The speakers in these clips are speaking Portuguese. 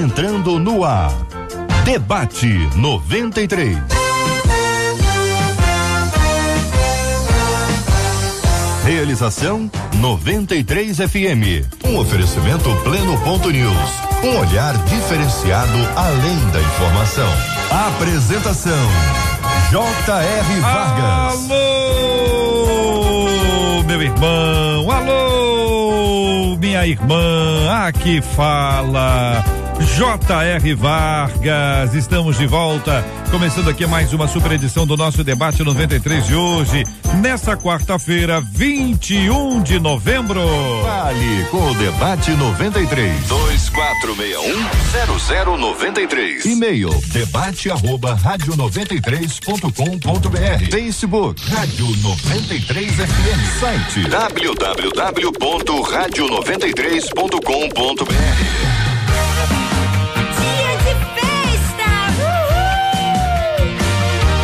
entrando no ar. Debate 93. Realização 93 FM. Um oferecimento Pleno.news. Um olhar diferenciado além da informação. Apresentação J.R. Vargas. Alô, meu irmão. Alô, minha irmã. Aqui fala J.R. Vargas. Estamos de volta, começando aqui mais uma super edição do nosso Debate 93 de hoje, nesta quarta-feira, 21 de novembro. Fale com o Debate 93. 2461-0093. E-mail debate@radio93.com.br. Facebook Rádio 93 FM. Site www.radio93.com.br.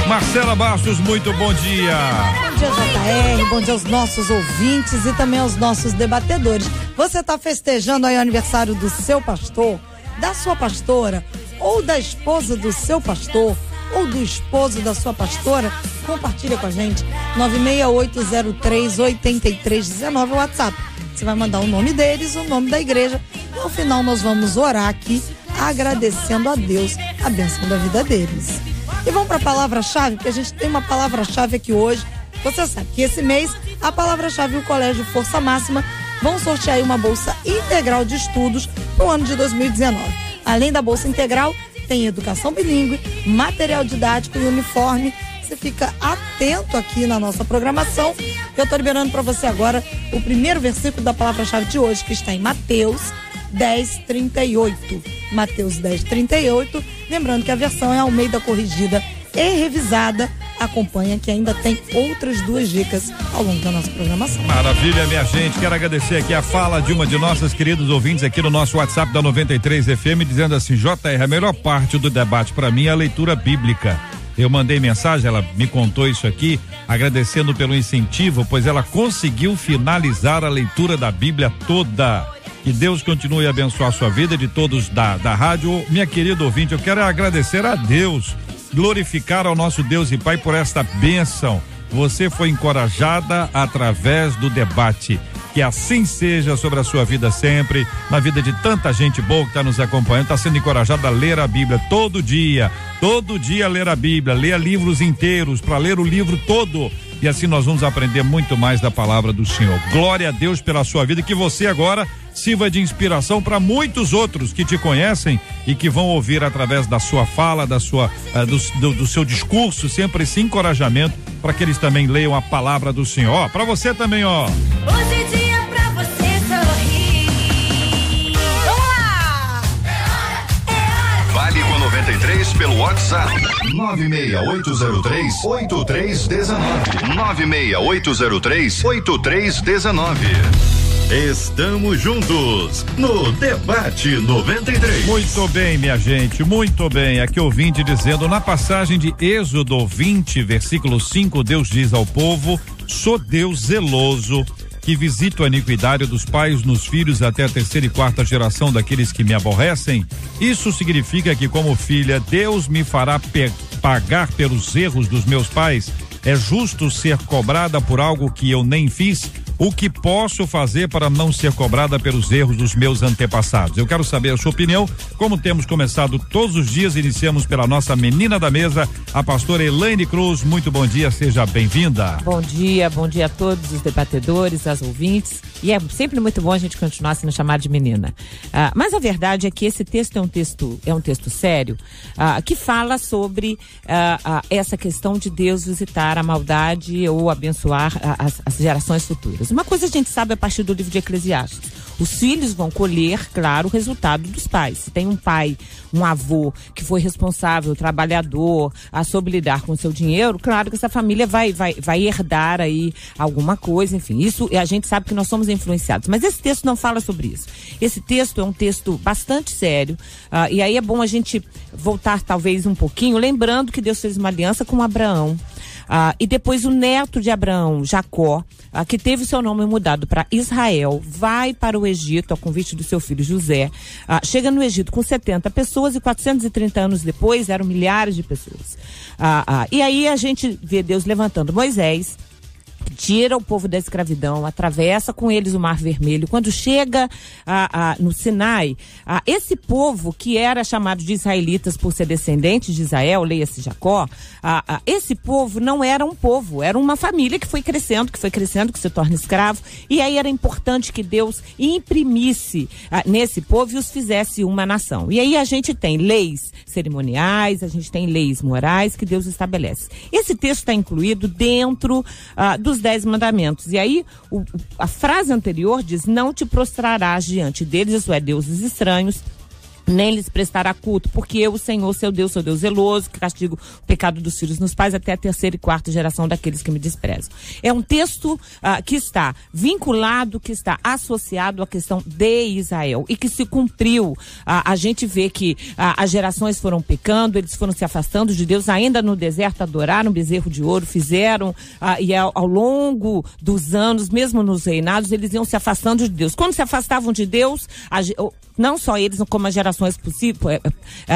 Marcela Bastos, muito bom dia. Bom dia, JR, bom dia aos nossos ouvintes e também aos nossos debatedores. Você está festejando aí o aniversário do seu pastor, da sua pastora, ou da esposa do seu pastor, ou do esposo da sua pastora? Compartilha com a gente, 96803-8319, o WhatsApp. Você vai mandar o nome deles, o nome da igreja, e ao final nós vamos orar aqui, agradecendo a Deus a bênção da vida deles. E vamos para a palavra-chave, porque a gente tem uma palavra-chave aqui hoje. Você sabe que esse mês a palavra-chave e o Colégio Força Máxima vão sortear aí uma bolsa integral de estudos para o ano de 2019. Além da bolsa integral, tem educação bilíngue, material didático e uniforme. Você fica atento aqui na nossa programação. Eu estou liberando para você agora o primeiro versículo da palavra-chave de hoje, que está em Mateus 10:38. Mateus 10:38. Lembrando que a versão é Almeida corrigida e revisada. Acompanha que ainda tem outras duas dicas ao longo da nossa programação. Maravilha, minha gente. Quero agradecer aqui a fala de uma de nossas queridas ouvintes aqui no nosso WhatsApp da 93 FM, dizendo assim: JR, a melhor parte do debate para mim é a leitura bíblica. Eu mandei mensagem, ela me contou isso aqui, agradecendo pelo incentivo, pois ela conseguiu finalizar a leitura da Bíblia toda. Que Deus continue a abençoar a sua vida, de todos da rádio. Minha querida ouvinte, eu quero agradecer a Deus, glorificar ao nosso Deus e Pai por esta bênção. Você foi encorajada através do debate. Que assim seja sobre a sua vida sempre, na vida de tanta gente boa que está nos acompanhando, está sendo encorajada a ler a Bíblia todo dia ler a Bíblia, ler livros inteiros, para ler o livro todo. E assim nós vamos aprender muito mais da palavra do Senhor. Glória a Deus pela sua vida, que você agora sirva de inspiração para muitos outros que te conhecem e que vão ouvir através da sua fala, do seu discurso, sempre esse encorajamento para que eles também leiam a palavra do Senhor. Ó, para você também, ó. Hoje é dia pra você sorrir. Vamos lá! É hora! Fale com a 93 pelo WhatsApp 96803-8319. 96803-8319. Estamos juntos no Debate 93. Muito bem, minha gente, muito bem. Aqui ouvinte dizendo, na passagem de Êxodo 20, versículo 5, Deus diz ao povo: sou Deus zeloso, que visito a iniquidade dos pais nos filhos até a terceira e quarta geração daqueles que me aborrecem. Isso significa que, como filha, Deus me fará pagar pelos erros dos meus pais. É justo ser cobrada por algo que eu nem fiz? O que posso fazer para não ser cobrada pelos erros dos meus antepassados? Eu quero saber a sua opinião. Como temos começado todos os dias, iniciamos pela nossa menina da mesa, a pastora Elaine Cruz. Muito bom dia, seja bem-vinda. Bom dia a todos os debatedores, as ouvintes. E é sempre muito bom a gente continuar sendo chamada de menina. Mas a verdade é que esse texto é um texto sério, que fala sobre essa questão de Deus visitar a maldade ou abençoar as gerações futuras. Uma coisa a gente sabe a partir do livro de Eclesiastes: os filhos vão colher, claro, o resultado dos pais. Se tem um pai, um avô que foi responsável, trabalhador, soube lidar com o seu dinheiro, claro que essa família vai herdar aí alguma coisa, enfim, isso a gente sabe que nós somos influenciados, mas esse texto não fala sobre isso. Esse texto é um texto bastante sério, e aí é bom a gente voltar talvez um pouquinho, lembrando que Deus fez uma aliança com Abraão. E depois o neto de Abraão, Jacó, que teve seu nome mudado para Israel, vai para o Egito, ao convite do seu filho José. Chega no Egito com 70 pessoas e 430 anos depois eram milhares de pessoas. E aí a gente vê Deus levantando Moisés, tira o povo da escravidão, atravessa com eles o Mar Vermelho. Quando chega no Sinai, esse povo que era chamado de israelitas por ser descendente de Israel, leia-se Jacó, esse povo não era um povo, era uma família que foi crescendo, que se torna escravo, e aí era importante que Deus imprimisse nesse povo e os fizesse uma nação. E aí a gente tem leis cerimoniais, a gente tem leis morais que Deus estabelece. Esse texto está incluído dentro dos 10 mandamentos. E aí, a frase anterior diz: não te prostrarás diante deles, isso é, deuses estranhos, nem lhes prestará culto, porque eu, o Senhor, seu Deus, sou Deus zeloso, que castigo o pecado dos filhos nos pais até a 3ª e 4ª geração daqueles que me desprezam. É um texto que está vinculado, que está associado à questão de Israel e que se cumpriu. A gente vê que as gerações foram pecando, eles foram se afastando de Deus, ainda no deserto adoraram bezerro de ouro, fizeram, e ao longo dos anos, mesmo nos reinados, eles iam se afastando de Deus. Quando se afastavam de Deus, não só eles, como as gerações possíveis,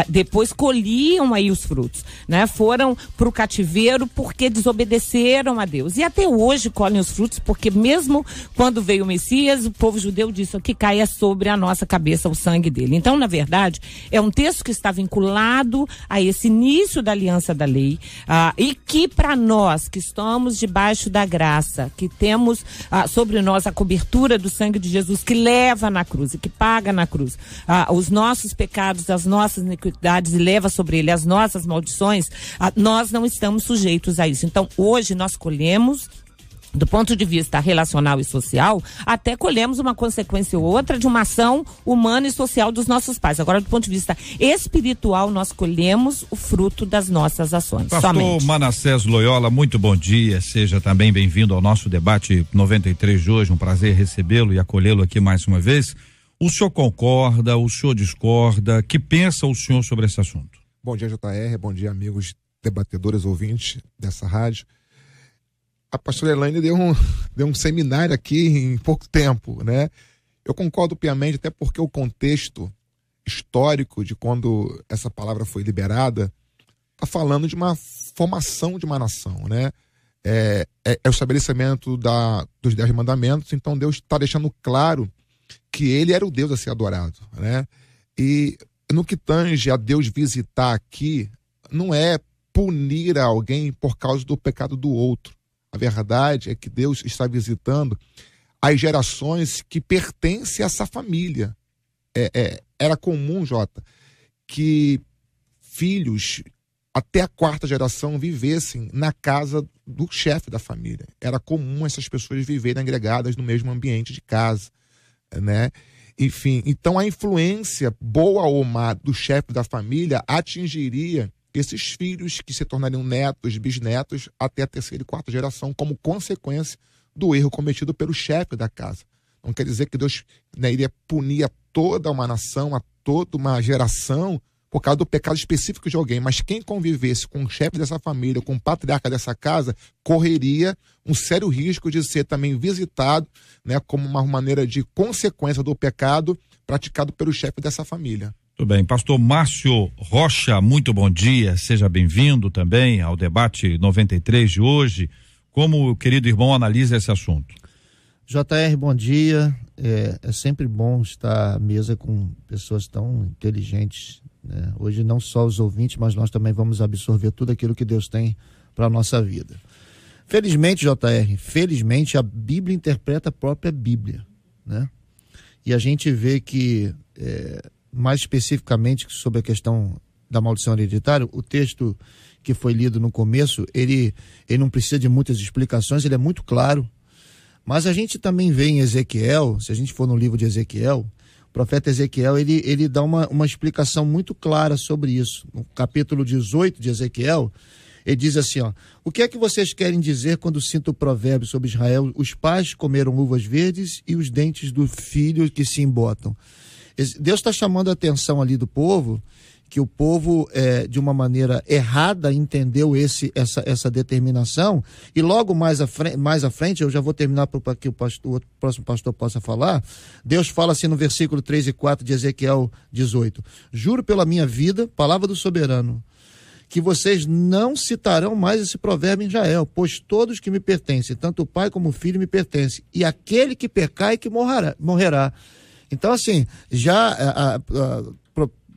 depois colhiam aí os frutos, né? Foram para o cativeiro porque desobedeceram a Deus. E até hoje colhem os frutos, porque mesmo quando veio o Messias, o povo judeu disse que caia sobre a nossa cabeça o sangue dele. Então, na verdade, é um texto que está vinculado a esse início da aliança da lei, e que para nós que estamos debaixo da graça, que temos sobre nós a cobertura do sangue de Jesus, que leva na cruz e que paga na cruz os nossos pecados, as nossas iniquidades e leva sobre ele as nossas maldições, nós não estamos sujeitos a isso. Então, hoje nós colhemos, do ponto de vista relacional e social, até colhemos uma consequência ou outra de uma ação humana e social dos nossos pais. Agora, do ponto de vista espiritual, nós colhemos o fruto das nossas ações. Pastor somente. Manassés Loyola, muito bom dia, seja também bem-vindo ao nosso debate 93 de hoje, um prazer recebê-lo e acolhê-lo aqui mais uma vez. O senhor concorda, o senhor discorda? Que pensa o senhor sobre esse assunto? Bom dia, JR, bom dia, amigos debatedores, ouvintes dessa rádio. A pastora Elaine deu um seminário aqui em pouco tempo, né? Eu concordo piamente, até porque o contexto histórico de quando essa palavra foi liberada está falando de uma formação de uma nação, né? É o estabelecimento dos 10 mandamentos, então Deus está deixando claro que ele era o Deus a ser adorado, né? E no que tange a Deus visitar aqui, não é punir alguém por causa do pecado do outro. A verdade é que Deus está visitando as gerações que pertencem a essa família. Era comum, Jota, que filhos até a 4ª geração vivessem na casa do chefe da família. Era comum essas pessoas viverem agregadas no mesmo ambiente de casa, né? Enfim, então a influência, boa ou má, do chefe da família atingiria esses filhos que se tornariam netos, bisnetos, até a 3ª e 4ª geração, como consequência do erro cometido pelo chefe da casa. Não quer dizer que Deus, né, iria punir a toda uma nação, a toda uma geração, por causa do pecado específico de alguém, mas quem convivesse com o chefe dessa família, com o patriarca dessa casa, correria um sério risco de ser também visitado, né, como uma maneira de consequência do pecado praticado pelo chefe dessa família. Tudo bem, pastor Márcio Rocha, muito bom dia, seja bem-vindo também ao debate 93 de hoje. Como o querido irmão analisa esse assunto? JR, bom dia, é sempre bom estar à mesa com pessoas tão inteligentes, né? Hoje não só os ouvintes, mas nós também vamos absorver tudo aquilo que Deus tem para a nossa vida. Felizmente, JR, felizmente a Bíblia interpreta a própria Bíblia, né? E a gente vê que, mais especificamente sobre a questão da maldição hereditária, o texto que foi lido no começo, ele não precisa de muitas explicações, ele é muito claro. Mas a gente também vê em Ezequiel, se a gente for no livro de Ezequiel, o profeta Ezequiel, ele dá uma explicação muito clara sobre isso. No capítulo 18 de Ezequiel, ele diz assim, ó: o que é que vocês querem dizer quando cita o provérbio sobre Israel? Os pais comeram uvas verdes e os dentes do filho que se embotam. Deus está chamando a atenção ali do povo que o povo, de uma maneira errada, entendeu essa determinação, e logo mais à frente, eu já vou terminar para que o próximo pastor possa falar. Deus fala assim no versículo 3 e 4 de Ezequiel 18: juro pela minha vida, palavra do soberano, que vocês não citarão mais esse provérbio em Israel, pois todos que me pertencem, tanto o pai como o filho me pertencem, e aquele que pecar é que morrerá. Então, assim, já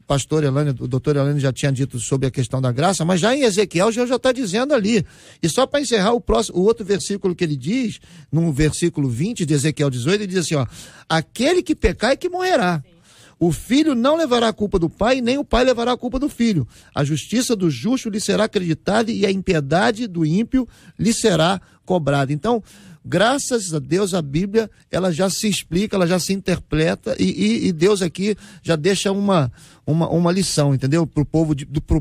pastor Elane, o doutor Elane já tinha dito sobre a questão da graça, mas já em Ezequiel já está dizendo ali. E só para encerrar o outro versículo que ele diz, no versículo 20 de Ezequiel 18, ele diz assim, ó: aquele que pecar é que morrerá. O filho não levará a culpa do pai, nem o pai levará a culpa do filho. A justiça do justo lhe será acreditada e a impiedade do ímpio lhe será cobrada. Então, graças a Deus, a Bíblia, ela já se explica, ela já se interpreta, e Deus aqui já deixa uma lição, entendeu? Pro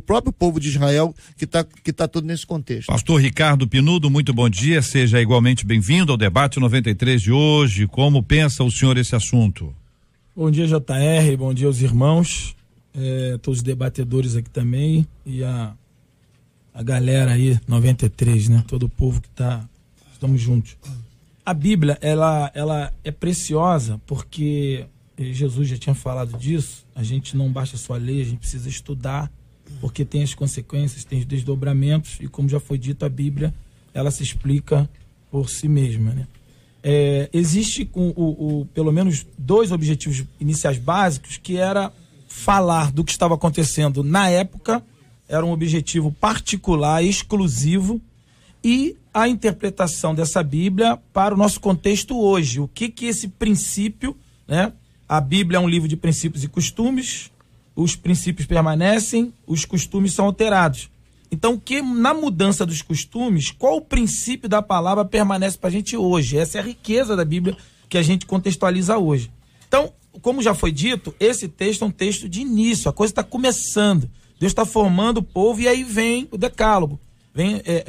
próprio povo de Israel, que tá tudo nesse contexto. Pastor Ricardo Pinudo, muito bom dia, seja igualmente bem-vindo ao debate 93 de hoje. Como pensa o senhor esse assunto? Bom dia, JR, bom dia aos irmãos, todos os debatedores aqui também, e a galera aí, 93, né? Todo o povo que estamos juntos. A Bíblia, ela é preciosa porque Jesus já tinha falado disso. A gente não basta só ler, a gente precisa estudar, porque tem as consequências, tem os desdobramentos, e como já foi dito, a Bíblia, ela se explica por si mesma, né? Existe pelo menos dois objetivos iniciais básicos, que era falar do que estava acontecendo na época, era um objetivo particular, exclusivo, e a interpretação dessa Bíblia para o nosso contexto hoje. O que esse princípio, né? A Bíblia é um livro de princípios e costumes, os princípios permanecem, os costumes são alterados. Então, na mudança dos costumes, qual o princípio da palavra permanece para a gente hoje? Essa é a riqueza da Bíblia que a gente contextualiza hoje. Então, como já foi dito, esse texto é um texto de início, a coisa está começando. Deus está formando o povo e aí vem o decálogo,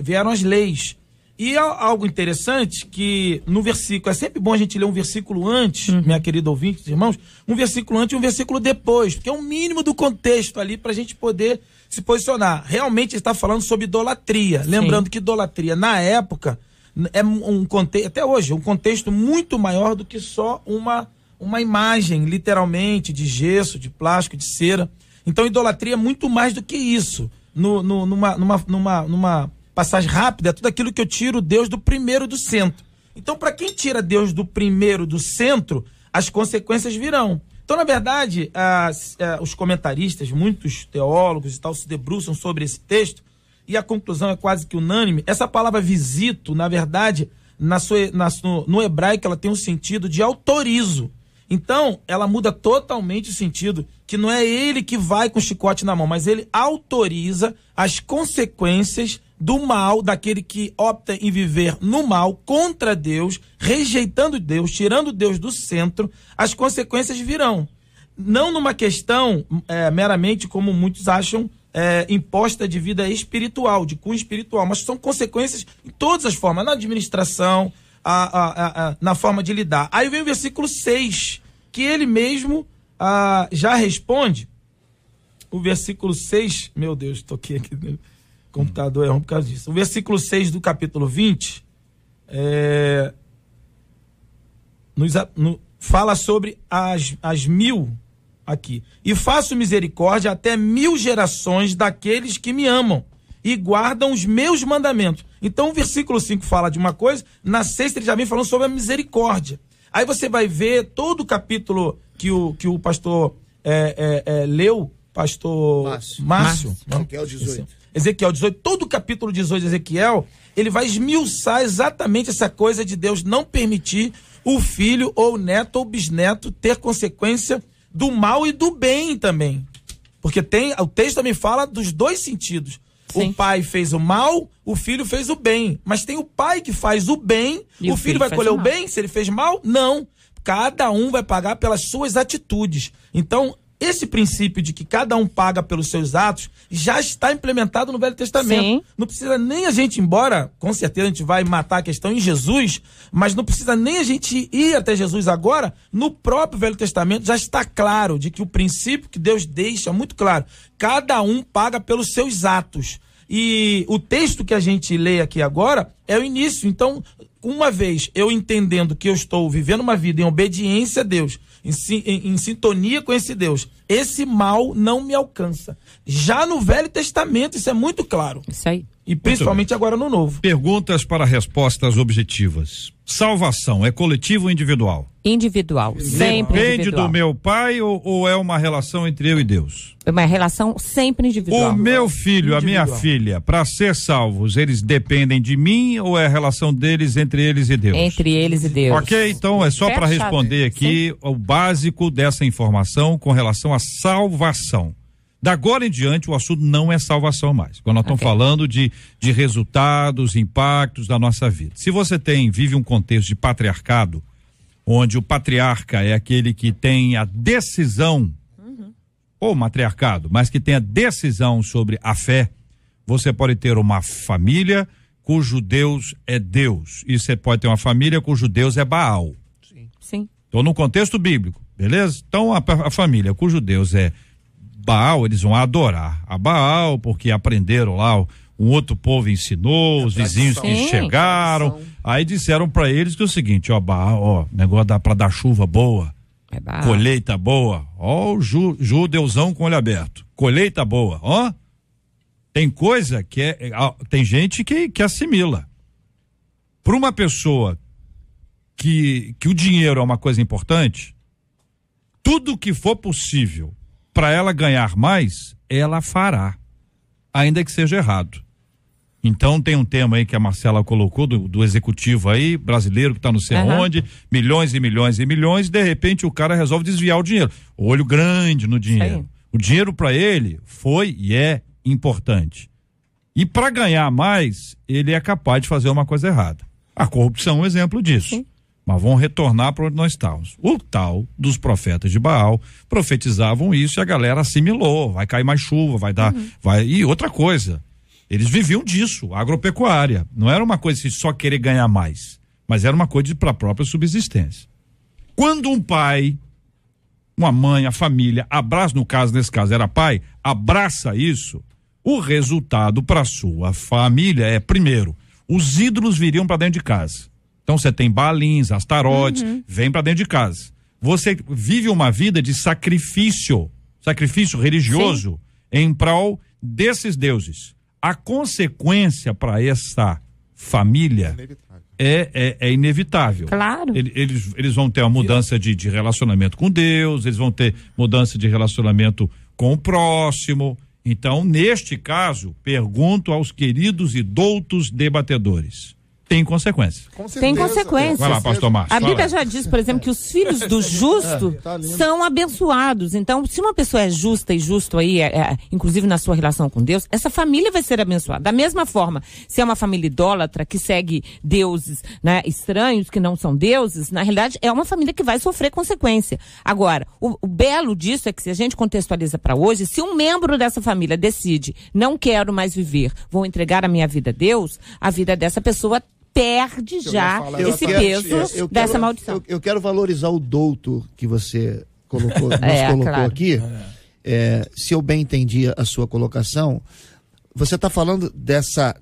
vieram as leis. E algo interessante que no versículo, é sempre bom a gente ler um versículo antes, minha querida ouvinte, irmãos, um versículo antes e um versículo depois, porque é o mínimo do contexto ali para a gente poder se posicionar. Realmente está falando sobre idolatria. Sim. Lembrando que idolatria na época é um contexto, até hoje, um contexto muito maior do que só uma imagem, literalmente, de gesso, de plástico, de cera. Então idolatria é muito mais do que isso. Numa passagem rápida, é tudo aquilo que eu tiro Deus do primeiro do centro. Então, para quem tira Deus do primeiro do centro, as consequências virão. Então, na verdade, os comentaristas, muitos teólogos e tal, se debruçam sobre esse texto, e a conclusão é quase que unânime. Essa palavra visito, na verdade, no hebraico, ela tem um sentido de autorizo. Então, ela muda totalmente o sentido, que não é ele que vai com o chicote na mão, mas ele autoriza as consequências do mal, daquele que opta em viver no mal, contra Deus, rejeitando Deus, tirando Deus do centro, as consequências virão. Não numa questão meramente, como muitos acham, imposta de vida espiritual, de cunho espiritual, mas são consequências em todas as formas, na administração, na forma de lidar. Aí vem o versículo 6, que ele mesmo já responde. O versículo 6, meu Deus, toquei aqui no computador, é ruim por causa disso. O versículo 6 do capítulo 20 fala sobre as 1000 aqui. E faço misericórdia até 1000 gerações daqueles que me amam e guardam os meus mandamentos. Então o versículo 5 fala de uma coisa, na 6 ele já vem falando sobre a misericórdia. Aí você vai ver todo o capítulo que o pastor leu, pastor Márcio. Ezequiel 18. Ezequiel 18, todo o capítulo 18 de Ezequiel, ele vai esmiuçar exatamente essa coisa de Deus não permitir o filho ou o neto ou bisneto ter consequência do mal e do bem também. Porque o texto também fala dos dois sentidos. Sim. O pai fez o mal, o filho fez o bem. Mas tem o pai que faz o bem, e o filho vai colher o bem se ele fez mal? Não. Cada um vai pagar pelas suas atitudes. Então, esse princípio de que cada um paga pelos seus atos já está implementado no Velho Testamento. Sim. Não precisa nem a gente, embora com certeza a gente vai matar a questão em Jesus, mas não precisa nem a gente ir até Jesus agora. No próprio Velho Testamento já está claro de que o princípio que Deus deixa muito claro, cada um paga pelos seus atos. E o texto que a gente lê aqui agora é o início. Então, uma vez eu entendendo que eu estou vivendo uma vida em obediência a Deus, em sintonia com esse Deus, esse mal não me alcança. Já no Velho Testamento isso é muito claro. Isso aí. E principalmente agora no Novo. Perguntas para respostas objetivas. Salvação é coletivo ou individual? Individual. Sempre Depende individual. do meu pai ou é uma relação entre eu e Deus? É uma relação sempre individual. O meu filho, a minha Individual. filha, para ser salvos, eles dependem de mim ou é a relação deles entre eles e Deus? Entre eles e Deus. Ok, então é só para Fechado. responder aqui o básico dessa informação com relação à salvação. Da agora em diante, o assunto não é salvação mais. Quando nós estamos falando de resultados, impactos da nossa vida. Se você vive um contexto de patriarcado, onde o patriarca é aquele que tem a decisão, ou matriarcado, mas que tem a decisão sobre a fé, você pode ter uma família cujo Deus é Deus. E você pode ter uma família cujo Deus é Baal. Sim. Então, no contexto bíblico, beleza? Então, a família cujo Deus é Baal, eles vão adorar a Baal, porque aprenderam lá, um outro povo ensinou, os vizinhos que Sim. chegaram, aí disseram para eles que é o seguinte, ó, Baal, ó, negócio dá pra dar chuva boa, É Baal. colheita boa, ó, o judeuzão com olho aberto, colheita boa, ó, tem coisa que tem gente que assimila. Para uma pessoa que o dinheiro é uma coisa importante, tudo que for possível para ela ganhar mais, ela fará, ainda que seja errado. Então tem um tema aí que a Marcela colocou do executivo aí, brasileiro que tá não sei onde, milhões e milhões e milhões, de repente o cara resolve desviar o dinheiro. Olho grande no dinheiro. O dinheiro para ele foi e é importante. E para ganhar mais, ele é capaz de fazer uma coisa errada. A corrupção é um exemplo disso. Sim. Mas vamos retornar para onde nós estávamos. O tal dos profetas de Baal profetizavam isso e a galera assimilou. Vai cair mais chuva, vai dar. E outra coisa, eles viviam disso, agropecuária. Não era uma coisa de só querer ganhar mais, mas era uma coisa para a própria subsistência. Quando um pai, uma mãe, a família, nesse caso era pai, abraça isso, o resultado para sua família é, primeiro, os ídolos viriam para dentro de casa. Então você tem Baalins, Astarotes, vem para dentro de casa. Você vive uma vida de sacrifício religioso em prol desses deuses. A consequência para essa família é inevitável. Claro. Eles vão ter uma mudança de relacionamento com Deus, eles vão ter mudança de relacionamento com o próximo. Então, neste caso, pergunto aos queridos e doutos debatedores. Tem consequência. Tem consequências. Vai lá, pastor Márcio. A Bíblia já diz, por exemplo, que os filhos do justo são abençoados. Então, se uma pessoa é justa e justo aí, inclusive na sua relação com Deus, essa família vai ser abençoada. Da mesma forma, se é uma família idólatra que segue deuses, né, estranhos, que não são deuses, na realidade é uma família que vai sofrer consequência. Agora, o belo disso é que se a gente contextualiza para hoje, se um membro dessa família decide, não quero mais viver, vou entregar a minha vida a Deus, a vida dessa pessoa perde já esse peso dessa maldição. Eu quero valorizar o douto que você colocou, nos colocou claro. aqui. Se eu bem entendi a sua colocação, você está falando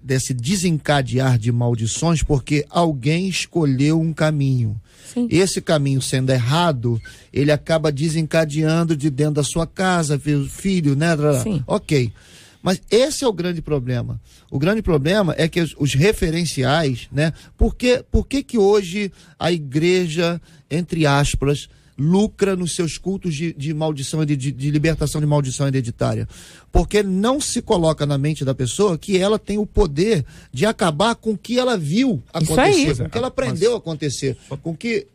desse desencadear de maldições porque alguém escolheu um caminho. Sim. Esse caminho sendo errado, ele acaba desencadeando de dentro da sua casa, filho, né? Sim. Ok. Mas esse é o grande problema. O grande problema é que os referenciais, né? Por que hoje a igreja, entre aspas, lucra nos seus cultos de maldição, de libertação de maldição hereditária? Porque não se coloca na mente da pessoa que ela tem o poder de acabar com o que ela viu acontecer, com o que ela aprendeu a acontecer, com que...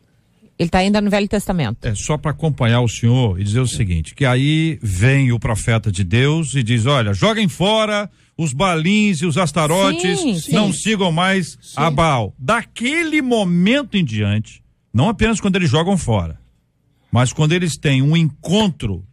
Ele está ainda no Velho Testamento. É só para acompanhar o senhor e dizer o seguinte, que aí vem o profeta de Deus e diz, olha, joguem fora os Baalins e os Astarotes, não sigam mais a Baal. Daquele momento em diante, não apenas quando eles jogam fora, mas quando eles têm um encontro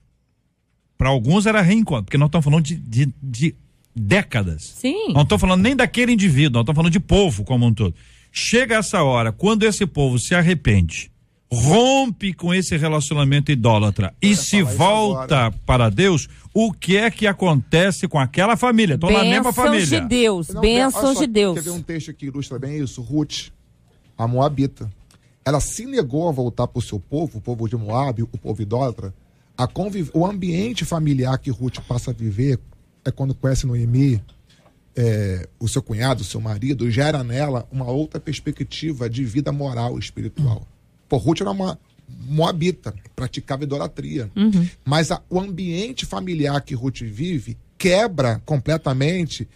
Para alguns era reencontro, porque nós estamos falando de décadas. Sim. Não estamos falando nem daquele indivíduo, nós estamos falando de povo como um todo. Chega essa hora, quando esse povo se arrepende, rompe com esse relacionamento idólatra e se volta para Deus, o que é que acontece com aquela família? Estão na mesma família. Bênçãos de Deus, bênçãos de Deus. Quer ver um texto que ilustra bem isso? Ruth, a Moabita. Ela se negou a voltar para o seu povo, o povo de Moab, o povo idólatra, o ambiente familiar que Ruth passa a viver é quando conhece Noemi, o seu cunhado, o seu marido, gera nela uma outra perspectiva de vida moral e espiritual. Ruth era uma moabita, praticava idolatria. Mas o ambiente familiar que Ruth vive quebra completamente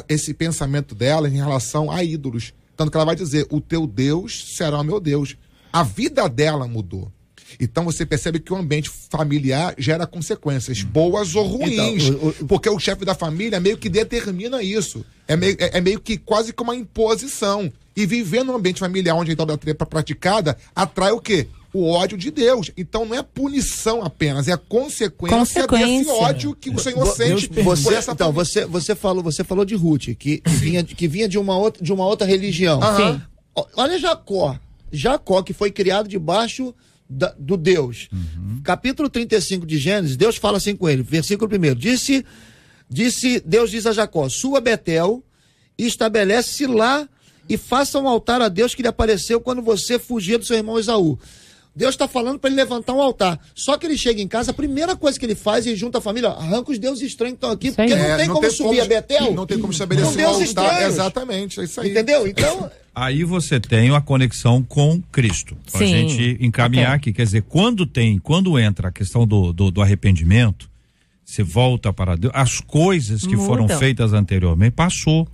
esse pensamento dela em relação a ídolos. Tanto que ela vai dizer, o teu Deus será o meu Deus. A vida dela mudou. Então você percebe que o ambiente familiar gera consequências, boas ou ruins. Então, porque o chefe da família meio que determina isso. É meio que quase que uma imposição. E viver num ambiente familiar onde a idolatria é praticada, atrai o quê? O ódio de Deus. Então não é punição apenas, é a consequência. Desse ódio que o Senhor sente por essa então, você falou de Ruth, que vinha de uma outra religião. Sim. Olha Jacó, que foi criado debaixo do Deus. Capítulo 35 de Gênesis, Deus fala assim com ele, versículo 1. Deus diz a Jacó, suba Betel, estabelece-se lá e faça um altar a Deus que lhe apareceu quando você fugia do seu irmão Esaú. Deus está falando para ele levantar um altar. Só que ele chega em casa, a primeira coisa que ele faz é junta a família, arranca os deuses estranhos que estão aqui, porque não tem como subir a Betel. Não tem como estabelecer um altar. Estranhos. Exatamente, é isso aí. Entendeu? Então... Aí você tem uma conexão com Cristo. Pra gente encaminhar aqui. Quer dizer, quando entra a questão do arrependimento, você volta para Deus, as coisas que foram feitas anteriormente, passou.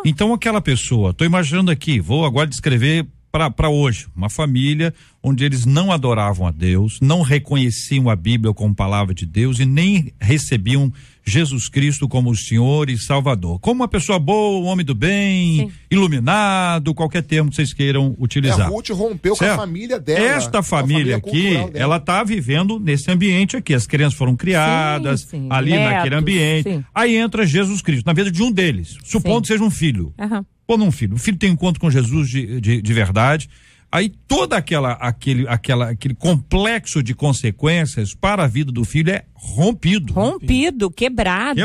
Então aquela pessoa, estou imaginando aqui, vou agora descrever para hoje, uma família onde eles não adoravam a Deus, não reconheciam a Bíblia como palavra de Deus e nem recebiam Jesus Cristo como o Senhor e Salvador. Como uma pessoa boa, um homem do bem, iluminado, qualquer termo que vocês queiram utilizar. A Ruth rompeu com a família dela. Esta família aqui, ela está vivendo nesse ambiente aqui. As crianças foram criadas ali naquele ambiente. Aí entra Jesus Cristo, na vida de um deles, supondo que seja um filho. Ou não um filho. O filho tem um encontro com Jesus de verdade. Aí todo aquele complexo de consequências para a vida do filho é rompido. Quebrado.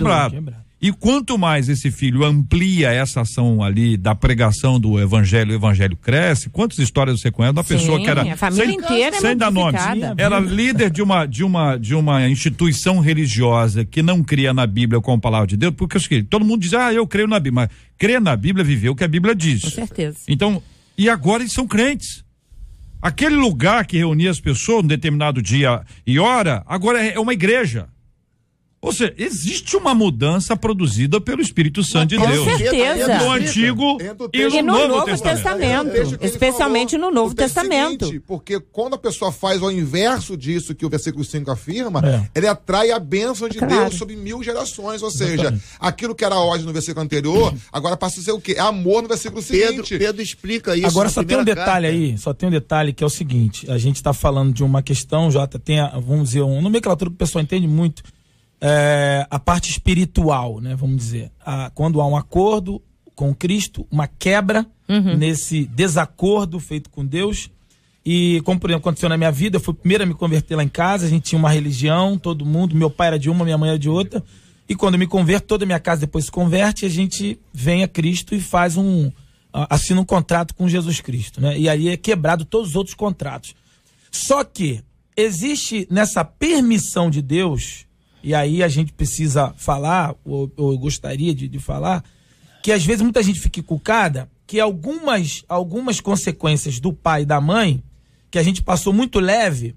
E quanto mais esse filho amplia essa ação ali da pregação do evangelho, o evangelho cresce. Quantas histórias você conhece da pessoa que era, a família inteira sem dar nomes, era líder de uma instituição religiosa que não cria na Bíblia como palavra de Deus, porque todo mundo diz, eu creio na Bíblia, mas crer na Bíblia é viver o que a Bíblia diz. Com certeza. Então, e agora eles são crentes. Aquele lugar que reunia as pessoas num determinado dia e hora, agora é uma igreja. Ou seja, existe uma mudança produzida pelo Espírito Santo de Deus. Com certeza. No Antigo e no Novo Testamento. Especialmente no Novo Testamento. Seguinte, porque quando a pessoa faz o inverso disso que o versículo 5 afirma, ele atrai a bênção de Deus sobre 1000 gerações. Ou seja, aquilo que era ódio no versículo anterior, agora passa a ser o quê? É amor no versículo seguinte. Pedro explica isso. Agora só tem um detalhe aí, que é o seguinte, a gente está falando de uma questão, Jota, vamos dizer, uma nomenclatura que o pessoal entende muito, a parte espiritual, né? Vamos dizer, quando há um acordo com Cristo, uma quebra nesse desacordo feito com Deus, e como por exemplo aconteceu na minha vida, eu fui primeiro a me converter lá em casa, a gente tinha uma religião, todo mundo, meu pai era de uma, minha mãe era de outra, e quando eu me converto, toda a minha casa depois se converte, a gente vem a Cristo e faz assina um contrato com Jesus Cristo, né? E aí é quebrado todos os outros contratos. Só que existe nessa permissão de Deus, e aí a gente precisa falar, ou eu gostaria de falar, que às vezes muita gente fica encucada, que algumas consequências do pai e da mãe, que a gente passou muito leve,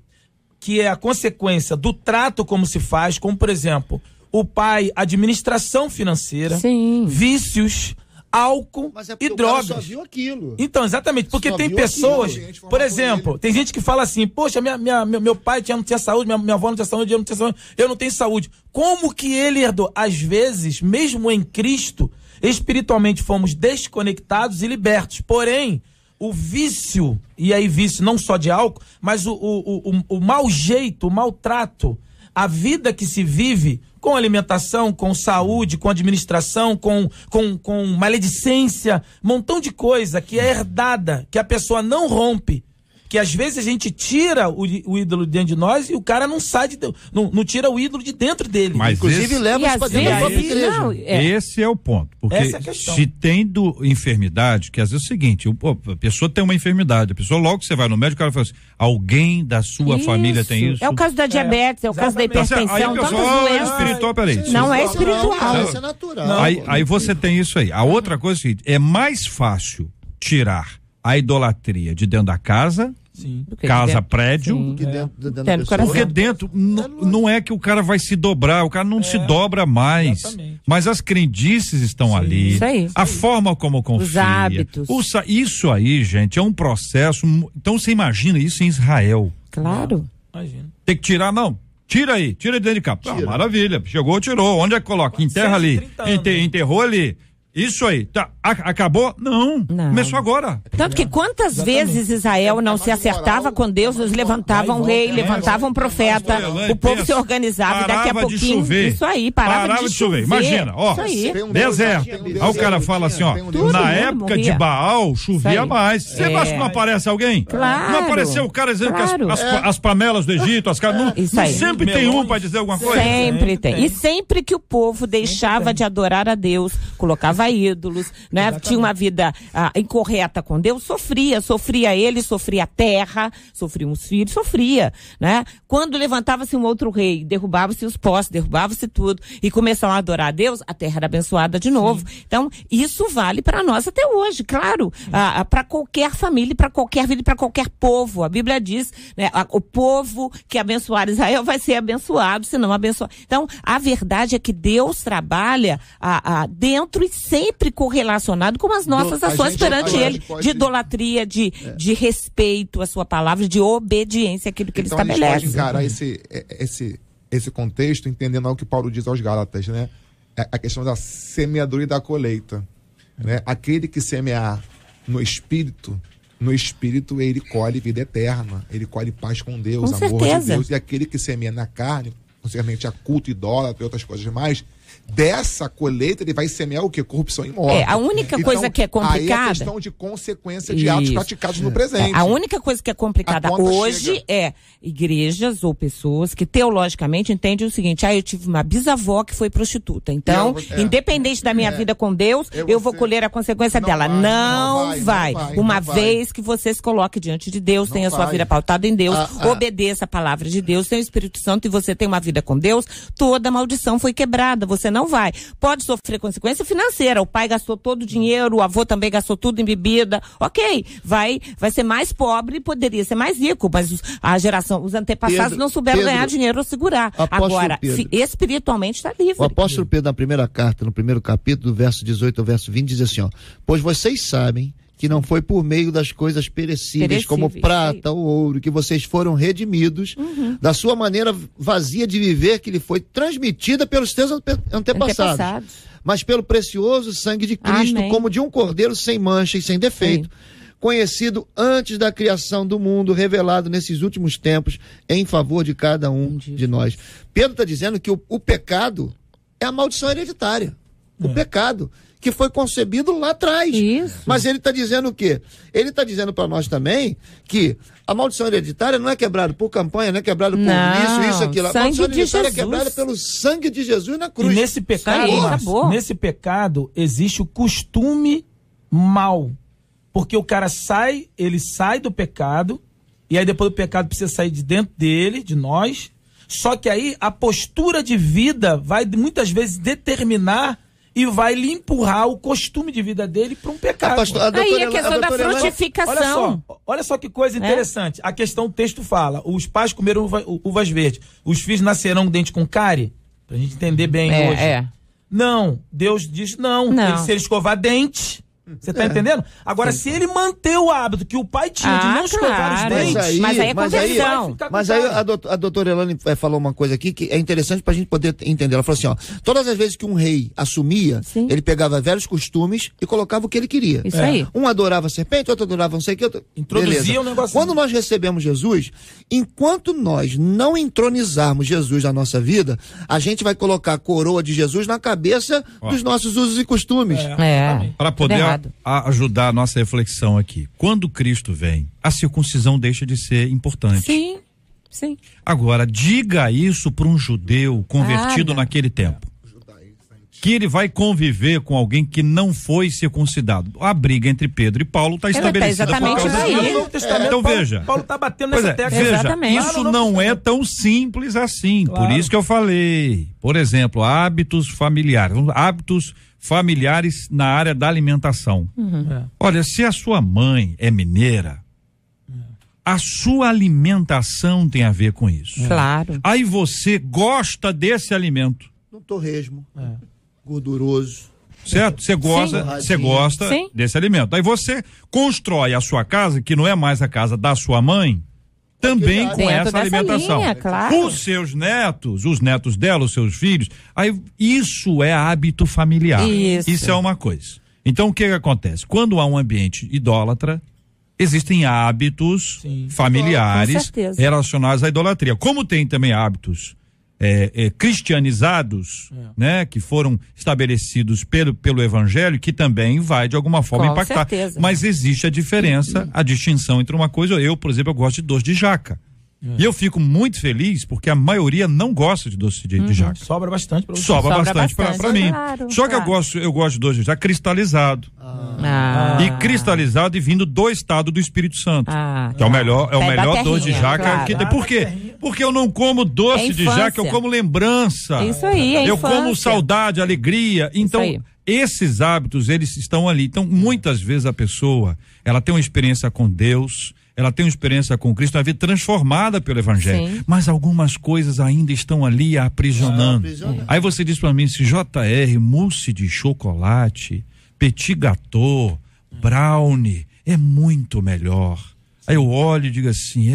que é a consequência do trato como se faz, como por exemplo, o pai, administração financeira, vícios, álcool e drogas. Só viu aquilo. Então, exatamente, porque tem pessoas, por exemplo, tem gente que fala assim, poxa, meu pai não tinha saúde, minha avó não tinha saúde, eu não tenho saúde. Como que ele herdou? Às vezes, mesmo em Cristo, espiritualmente fomos desconectados e libertos. Porém, o vício, e aí vício não só de álcool, mas o mau jeito, o maltrato, a vida que se vive com alimentação, com saúde, com administração, com maledicência, um montão de coisa que é herdada, que a pessoa não rompe. Que às vezes a gente tira o ídolo de dentro de nós e o cara não sai não tira o ídolo de dentro dele. Mas Inclusive leva isso pra dentro da própria igreja. Esse é o ponto. Porque Essa é a questão. se tendo enfermidade, que às vezes é o seguinte, a pessoa tem uma enfermidade, a pessoa logo que você vai no médico, o cara fala assim, alguém da sua família tem isso? É o caso da diabetes, é o caso da hipertensão, aí o tantas pessoal, doenças. espiritual, peraí. Não é espiritual. Isso é natural. Aí você tem isso aí. A outra coisa é o seguinte, é mais fácil tirar a idolatria de dentro da casa, Sim. casa, prédio, Sim. Que dentro da Tem no pessoa. coração. porque dentro não é que o cara vai se dobrar, o cara não se dobra mais, exatamente. mas as crendices estão ali, Isso aí. a forma como confia, Os hábitos. isso aí, gente, é um processo. Então você imagina isso em Israel, Claro. Imagina. tem que tirar, não, tira aí, tira de dentro de casa. Ah, maravilha, chegou, tirou, onde é que coloca? Enterra ali, 130 anos. enterrou ali. Isso aí, tá, acabou? Não, começou agora. Tanto que quantas vezes Israel não se acertava com Deus, eles levantavam um rei, levantavam um profeta, o povo se organizava e daqui a Parava de pouquinho, chover. isso aí, parava de chover. Imagina, ó, Isso aí. Tem um Deus deserto. aqui, tem um Deus Aí o cara aqui, fala assim, ó, tem um Deus na aqui. época Morria. de Baal Isso chovia aí. mais. Você acha que não aparece alguém? Claro. Não apareceu o cara dizendo Claro. que as pamelas do Egito, as caras, Isso não aí. sempre tem um pra dizer alguma coisa? Sempre tem. tem. E sempre que o povo deixava de adorar a Deus, colocava ídolos, né? Tinha uma vida incorreta com Deus, sofria ele, sofria a terra, sofriam os filhos, sofria, né? Quando levantava-se um outro rei, derrubava-se os postes, derrubava-se tudo e começavam a adorar a Deus, a terra era abençoada de novo. Então, isso vale para nós até hoje, claro, para qualquer família, para qualquer vida, para qualquer povo. A Bíblia diz, né? O povo que abençoar Israel vai ser abençoado, se não abençoar. Então, a verdade é que Deus trabalha dentro e sempre correlacionado com as nossas A ações gente- perante a gente Ele, pode- de idolatria, de respeito à sua palavra, de obediência àquilo que Então Ele a gente pode estabelece. encarar esse contexto entendendo algo que Paulo diz aos Gálatas, né? A questão da semeadura e da colheita, né? Aquele que semear no espírito ele colhe vida eterna, ele colhe paz com Deus, Com amor certeza. de Deus. E aquele que semeia na carne, concernente a culto, idólatra e outras coisas mais, dessa colheita ele vai semear o quê? Corrupção e morte. A única coisa que é complicada... Aí é questão de consequência de atos Isso. praticados no presente. A única coisa que é complicada A conta hoje chega. é igrejas ou pessoas que teologicamente entendem o seguinte: eu tive uma bisavó que foi prostituta, então, independente da minha vida com Deus, eu vou colher a consequência Não dela. vai, Não não vai. vai, Uma não vai. vez que você se coloque diante de Deus, Não tenha sua vai. vida pautada em Deus, obedeça a palavra de Deus, tenha o Espírito Santo e você tem uma vida com Deus, toda maldição foi quebrada. Você não vai. Pode sofrer consequência financeira. O pai gastou todo o dinheiro, o avô também gastou tudo em bebida. Ok, vai ser mais pobre e poderia ser mais rico, mas os antepassados não souberam ganhar dinheiro ou segurar. Apóstolo Agora, Pedro. espiritualmente está livre. O apóstolo Pedro, na primeira carta, no primeiro capítulo, do verso 18 ao verso 20, diz assim, ó: pois vocês sabem que não foi por meio das coisas perecíveis, como prata ou ouro, que vocês foram redimidos da sua maneira vazia de viver, que lhe foi transmitida pelos seus antepassados, mas pelo precioso sangue de Cristo, Amém. como de um cordeiro sem mancha e sem defeito, conhecido antes da criação do mundo, revelado nesses últimos tempos em favor de cada um de nós. Pedro está dizendo que o pecado é a maldição hereditária. O pecado que foi concebido lá atrás. Isso. Mas ele está dizendo o quê? Ele está dizendo para nós também que a maldição hereditária não é quebrada por campanha, não é quebrada por isso, aquilo. A maldição hereditária é quebrada pelo sangue de Jesus na cruz. E nesse pecado, aí, Márcio, acabou. nesse pecado existe o costume mal. Porque o cara ele sai do pecado, e aí depois do pecado precisa sair de dentro dele, de nós. Só que aí a postura de vida vai muitas vezes determinar e vai lhe empurrar o costume de vida dele para um pecado. Aí a questão da frutificação. Olha só que coisa interessante. A questão, o texto fala: os pais comeram uvas verdes, os filhos nascerão dente com cárie. Pra gente entender bem hoje. Não, Deus diz não. Se ele escovar dente, Você tá entendendo? Agora, se ele manter o hábito que o pai tinha de não escovar os dentes, Mas aí é conversão. Mas aí a doutora Elane falou uma coisa aqui que é interessante pra gente poder entender. Ela falou assim, ó, todas as vezes que um rei assumia, ele pegava velhos costumes e colocava o que ele queria. Isso aí. Um adorava a serpente, outro adorava não sei o que. Introduzia um negócio. Quando nós recebemos Jesus, enquanto nós não entronizarmos Jesus na nossa vida, a gente vai colocar a coroa de Jesus na cabeça dos nossos usos e costumes. Para poder ajudar a nossa reflexão aqui. Quando Cristo vem, a circuncisão deixa de ser importante. Sim, sim. Agora, diga isso para um judeu convertido naquele tempo. Que ele vai conviver com alguém que não foi circuncidado. A briga entre Pedro e Paulo está estabelecida por causa disso. Então veja. Paulo está batendo nessa tecla. Veja, isso não é tão simples assim. Por isso que eu falei. Por exemplo, hábitos familiares. Hábitos familiares na área da alimentação. Olha, se a sua mãe é mineira, a sua alimentação tem a ver com isso. Claro. Aí você gosta desse alimento. Um torresmo. Gorduroso. Certo? Você gosta desse alimento. Aí você constrói a sua casa, que não é mais a casa da sua mãe, também com essa alimentação. Linha, claro. Os seus netos, os netos dela, os seus filhos, aí isso é hábito familiar. Isso é uma coisa. Então o que acontece? Quando há um ambiente idólatra, existem hábitos familiares relacionados à idolatria. Como tem também hábitos cristianizados, né, que foram estabelecidos pelo evangelho, que também vai de alguma forma impactar. Certeza. Mas existe a diferença, a distinção entre uma coisa. Eu, por exemplo, eu gosto de doce de jaca. E eu fico muito feliz porque a maioria não gosta de doce de jaca. Sobra bastante pra você. Sobra bastante pra mim. Claro, Só que eu gosto de doce de jaca cristalizado. E cristalizado e vindo do estado do Espírito Santo. Que é o melhor doce de jaca que tem. Por quê? Porque eu não como doce de jaca, eu como lembrança. Isso aí, eu como saudade, alegria. Então, esses hábitos, eles estão ali. Então, muitas vezes a pessoa, ela tem uma experiência com Deus, ela tem uma experiência com Cristo, uma vida transformada pelo evangelho, mas algumas coisas ainda estão ali aprisionando. Aí você diz pra mim, se JR, mousse de chocolate, petit gâteau, brownie, é muito melhor. Aí eu olho e digo assim,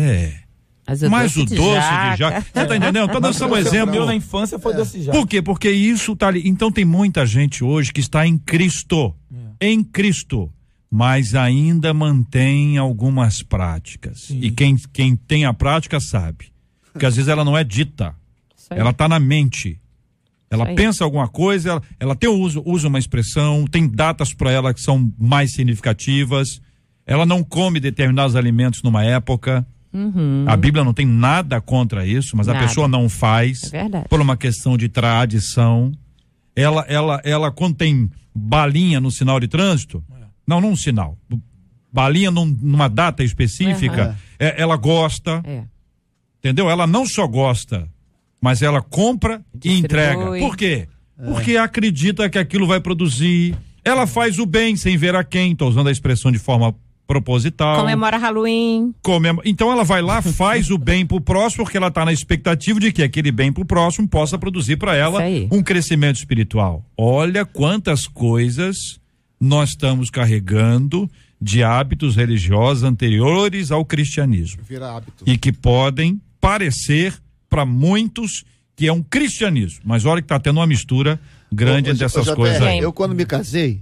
mas o doce de jaca, você tá entendendo? Tô dando só um exemplo. O meu na infância foi doce de jaca. Por quê? Porque isso tá ali. Então tem muita gente hoje que está em Cristo, mas ainda mantém algumas práticas. E quem tem a prática sabe. Porque às vezes ela não é dita. Ela tá na mente. Ela pensa alguma coisa, ela usa uma expressão, tem datas para ela que são mais significativas. Ela não come determinados alimentos numa época. A Bíblia não tem nada contra isso, mas a pessoa não faz por uma questão de tradição. Ela quando tem balinha no sinal de trânsito, não num sinal, balinha numa data específica, ela gosta, entendeu? Ela não só gosta, mas ela compra e entrega. Por quê? Porque acredita que aquilo vai produzir. Ela faz o bem sem ver a quem, tô usando a expressão de forma proposital. Comemora Halloween. Então ela vai lá, faz o bem pro próximo, porque ela tá na expectativa de que aquele bem pro próximo possa produzir para ela um crescimento espiritual. Olha quantas coisas nós estamos carregando de hábitos religiosos anteriores ao cristianismo. Vira hábito. E que podem parecer para muitos que é um cristianismo, mas olha que tá tendo uma mistura grande entre essas coisas aí. Eu quando me casei,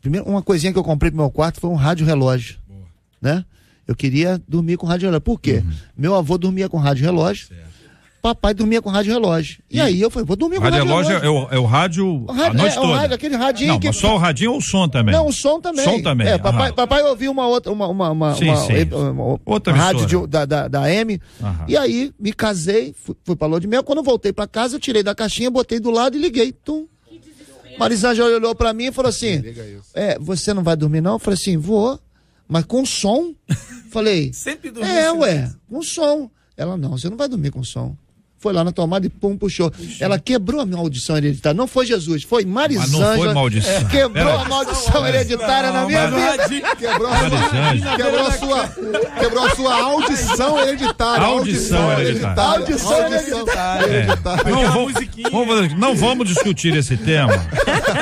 primeiro, uma coisinha que eu comprei pro meu quarto foi um rádio relógio, né? Eu queria dormir com rádio relógio. Por quê? Meu avô dormia com rádio relógio. Papai dormia com rádio relógio. E aí eu falei, vou dormir com rádio relógio. É o rádio a noite toda. Rádio, aquele radinho não, mas só o radinho ou o som também? Não, o som também. Papai ouvia uma outra rádio da M. E aí me casei, fui pra lua de mel. Quando eu voltei pra casa, eu tirei da caixinha, botei do lado e liguei. Marisângela olhou pra mim e falou assim, você não vai dormir não? Eu falei assim, vou, mas com som? Falei, sempre dormi com som. Ela, não, você não vai dormir com som. Foi lá na tomada e puxou. Ela quebrou a maldição hereditária. Não foi Jesus, foi Marisângela. Mas não foi maldição. Quebrou a maldição hereditária na minha vida. Quebrou a sua audição hereditária. Audição hereditária. Audição hereditária. Não vamos discutir esse tema.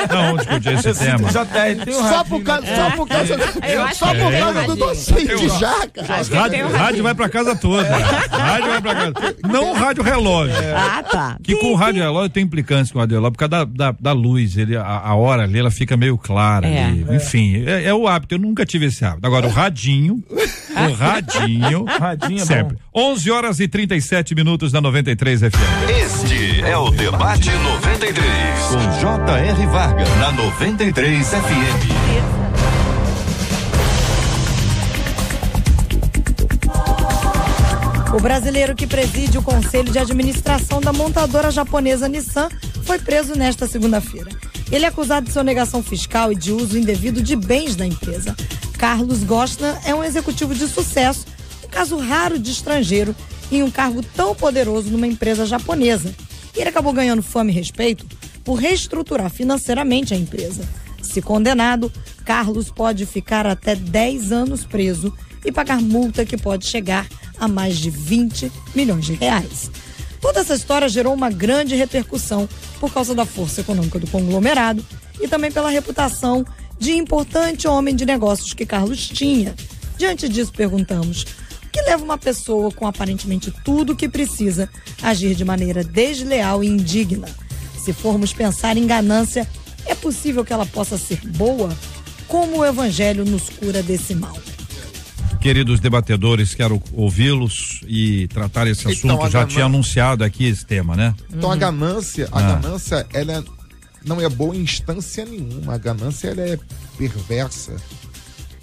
Não, discutir esse tema. JR, tem um Só por causa Eu acho só que por tem, causa do Radinho. docinho de jaca. Acho que tem um Rádio vai pra casa toda. Rádio vai pra casa. Não o rádio relógio. Ah, tá. Que com o rádio relógio tem implicância com o rádio relógio, por causa da luz, a hora ali, ela fica meio clara. É. Ali. Enfim, é o hábito, eu nunca tive esse hábito. Agora, o radinho Radinho é sempre. 11h37 na 93 FM. Este é o Debate 93, com J.R. Vargas, na 93 FM. O brasileiro que preside o conselho de administração da montadora japonesa Nissan foi preso nesta segunda-feira. Ele é acusado de sonegação fiscal e de uso indevido de bens da empresa. Carlos Gostner é um executivo de sucesso, um caso raro de estrangeiro em um cargo tão poderoso numa empresa japonesa. E ele acabou ganhando fama e respeito por reestruturar financeiramente a empresa. Se condenado, Carlos pode ficar até 10 anos preso e pagar multa que pode chegar a mais de 20 milhões de reais. Toda essa história gerou uma grande repercussão por causa da força econômica do conglomerado e também pela reputação de importante homem de negócios que Carlos tinha. Diante disso, perguntamos: o que leva uma pessoa com aparentemente tudo o que precisa a agir de maneira desleal e indigna? Se formos pensar em ganância, é possível que ela possa ser boa? Como o evangelho nos cura desse mal? Queridos debatedores, quero ouvi-los e tratar esse assunto. Já tinha anunciado aqui esse tema, né? Então a ganância, ela não é boa em instância nenhuma. A ganância, ela é perversa.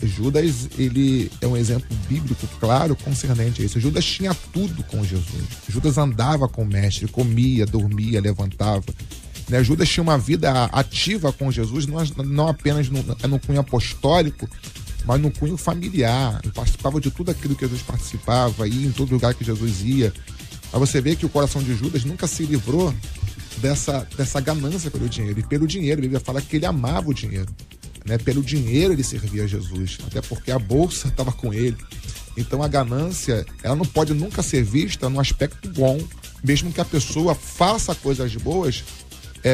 Judas, ele é um exemplo bíblico claro concernente a isso. Judas tinha tudo com Jesus. Judas andava com o mestre, comia, dormia, levantava. Né? Judas tinha uma vida ativa com Jesus, não apenas no cunho apostólico, mas no cunho familiar. Ele participava de tudo aquilo que Jesus participava, ia em todo lugar que Jesus ia. Mas você vê que o coração de Judas nunca se livrou dessa ganância pelo dinheiro. E pelo dinheiro, a Bíblia fala que ele amava o dinheiro. Né? Pelo dinheiro ele servia a Jesus, até porque a bolsa estava com ele. Então a ganância, ela não pode nunca ser vista no aspecto bom, mesmo que a pessoa faça coisas boas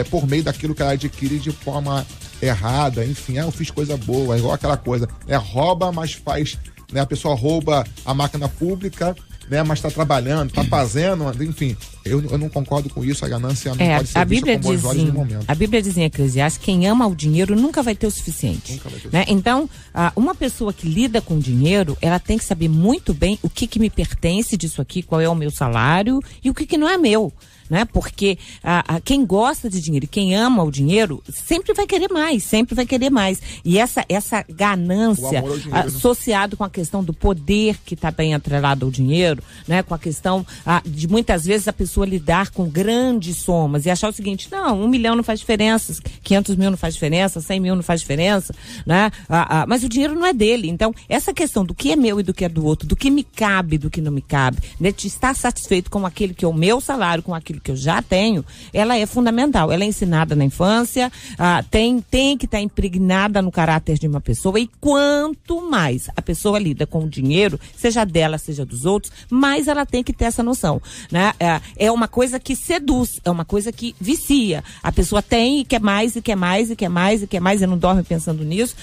por meio daquilo que ela adquire de forma errada. Enfim, eu fiz coisa boa, igual aquela coisa, rouba, mas faz, né? A pessoa rouba a máquina pública, né? Mas está trabalhando, está fazendo, enfim, eu não concordo com isso. A ganância não pode ser vista com bons olhos no momento. A Bíblia diz em Eclesiastes: quem ama o dinheiro nunca vai ter o suficiente. Né? Então, uma pessoa que lida com dinheiro, ela tem que saber muito bem o que me pertence disso aqui, qual é o meu salário e o que não é meu. Né? Porque quem gosta de dinheiro, quem ama o dinheiro, sempre vai querer mais, sempre vai querer mais. E essa ganância associado com a questão do poder que está bem atrelado ao dinheiro, né? Com a questão de muitas vezes a pessoa lidar com grandes somas e achar o seguinte: não, 1 milhão não faz diferença, 500 mil não faz diferença, 100 mil não faz diferença, né? Mas o dinheiro não é dele. Então, essa questão do que é meu e do que é do outro, do que me cabe, do que não me cabe, né? De estar satisfeito com aquele que é o meu salário, com aquilo que eu já tenho, ela é fundamental. Ela é ensinada na infância, tem que estar impregnada no caráter de uma pessoa, e quanto mais a pessoa lida com o dinheiro, seja dela, seja dos outros, mais ela tem que ter essa noção, né? É uma coisa que seduz, é uma coisa que vicia. A pessoa tem e quer mais, e quer mais, e quer mais, e quer mais, e não dorme pensando nisso,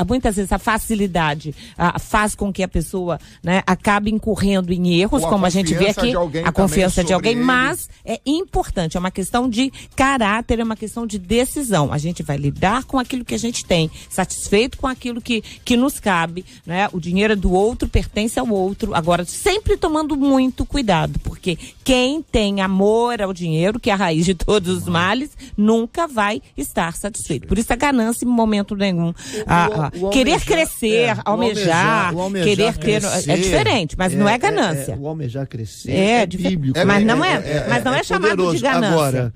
muitas vezes a facilidade faz com que a pessoa, né, acabe incorrendo em erros, como a gente vê aqui, a confiança de alguém, mas é importante, é uma questão de caráter, é uma questão de decisão. A gente vai lidar com aquilo que a gente tem, satisfeito com aquilo que nos cabe, né? O dinheiro é do outro, pertence ao outro, agora sempre tomando muito cuidado, porque quem tem amor ao dinheiro, que é a raiz de todos os males, nunca vai estar satisfeito. Por isso a ganância em momento nenhum. Querer crescer, almejar, querer ter, é diferente, mas não é ganância. O almejar crescer é bíblico. Mas não é chamado de ganância. Agora,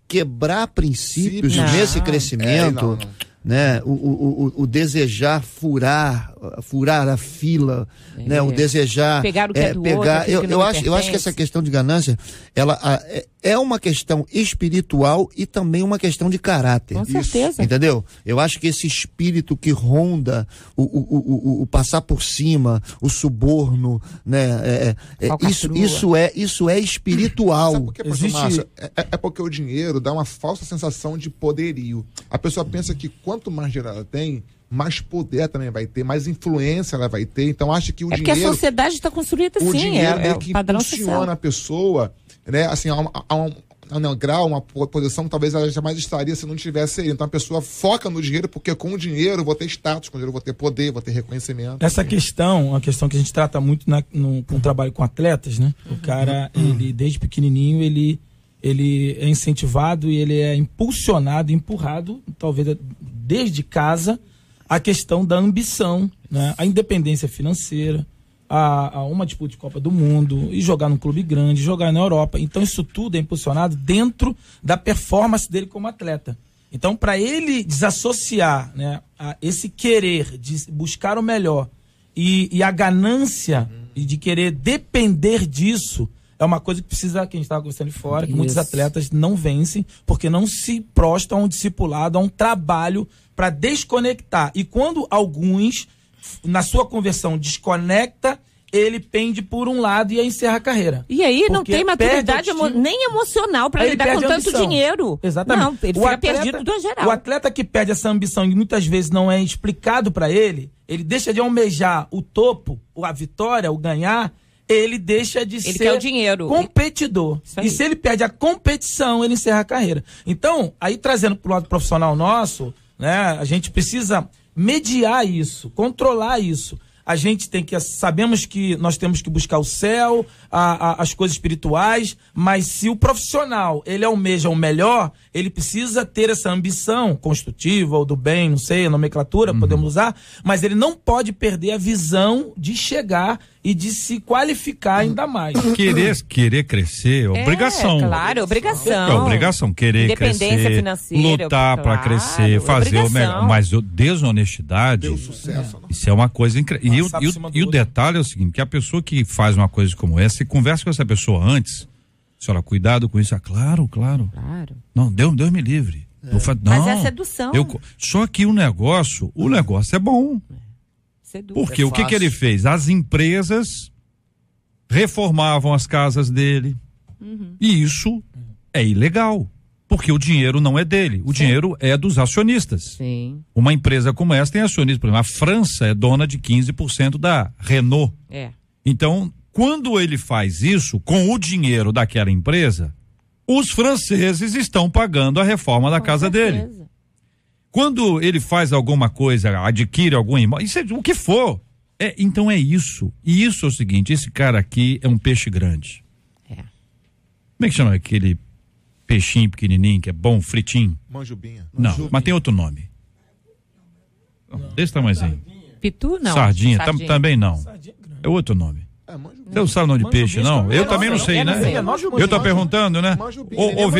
quebrar princípios nesse crescimento, né? O desejar furar furar a fila, né? O desejar pegar o que é do outro, pegar. aquilo que não Eu me acho que essa questão de ganância, ela é uma questão espiritual e também uma questão de caráter. Com certeza. Entendeu? Eu acho que esse espírito que ronda o passar por cima, o suborno, né? Isso é espiritual. Sabe por quê, pastor Márcio? É porque o dinheiro dá uma falsa sensação de poderio. A pessoa pensa que quanto mais dinheiro ela tem, mais poder também vai ter, mais influência ela vai ter. Então acha que o dinheiro... porque a sociedade está construída assim, dinheiro é que o padrão impulsiona social. a pessoa, né? Assim, a um grau, uma posição que talvez ela jamais estaria se não tivesse ele. Então a pessoa foca no dinheiro, porque com o dinheiro eu vou ter status, com o dinheiro eu vou ter poder, vou ter reconhecimento. Essa questão, uma questão que a gente trata muito com trabalho com atletas, né? O cara, ele desde pequenininho, ele é incentivado e ele é impulsionado, empurrado, talvez desde casa, a questão da ambição, né? A independência financeira, a uma disputa de Copa do Mundo, e jogar num clube grande, jogar na Europa. Então isso tudo é impulsionado dentro da performance dele como atleta. Então, para ele desassociar, né, esse querer de buscar o melhor e a ganância de querer depender disso, é uma coisa que precisa, que a gente estava conversando de fora, que muitos atletas não vencem, porque não se prostam a um discipulado, a um trabalho para desconectar. E quando alguns, na sua conversão, desconecta, ele pende por um lado e aí encerra a carreira. E aí não Porque tem maturidade nem emocional para lidar com tanto dinheiro. Exatamente. Não, ele fica perdido do geral. O atleta que perde essa ambição e muitas vezes não é explicado para ele deixa de almejar o topo, a vitória, o ganhar, ele deixa de ser quer o dinheiro. competidor. E se ele perde a competição, ele encerra a carreira. Então, aí trazendo para o lado profissional nosso, né, a gente precisa mediar isso, controlar isso. A gente sabemos que nós temos que buscar o céu, as coisas espirituais, mas se o profissional, ele almeja o melhor, ele precisa ter essa ambição construtiva ou do bem, não sei, a nomenclatura, podemos usar, mas ele não pode perder a visão de chegar e de se qualificar ainda mais. Querer crescer é obrigação. Claro, é obrigação. É obrigação, querer Independência crescer, financeira, lutar para crescer, fazer o melhor. Mas desonestidade, sucesso, isso é uma coisa incrível. E o detalhe é o seguinte, que a pessoa que faz uma coisa como essa, você conversa com essa pessoa antes, senhora, cuidado com isso. Claro. Não, Deus me livre. Não, mas é sedução. Só que o negócio é bom. Porque o que ele fez? As empresas reformavam as casas dele. E isso é ilegal. Porque o dinheiro não é dele. O dinheiro é dos acionistas. Sim. Uma empresa como essa tem acionistas. Por exemplo, a França é dona de 15% da Renault. Então, quando ele faz isso com o dinheiro daquela empresa, os franceses estão pagando a reforma da casa dele. Quando ele faz alguma coisa, adquire algum imóvel, isso é o que for. Então é isso. E isso é o seguinte, esse cara aqui é um peixe grande. Como é que chama aquele peixinho pequenininho que é bom, fritinho? Manjubinha. Não, mas tem outro nome. Desse tamanhozinho. Pitu, não. Sardinha. Também não. É outro nome. Você não sabe o nome de peixe, não? Eu também não sei, né? Eu tô perguntando, né?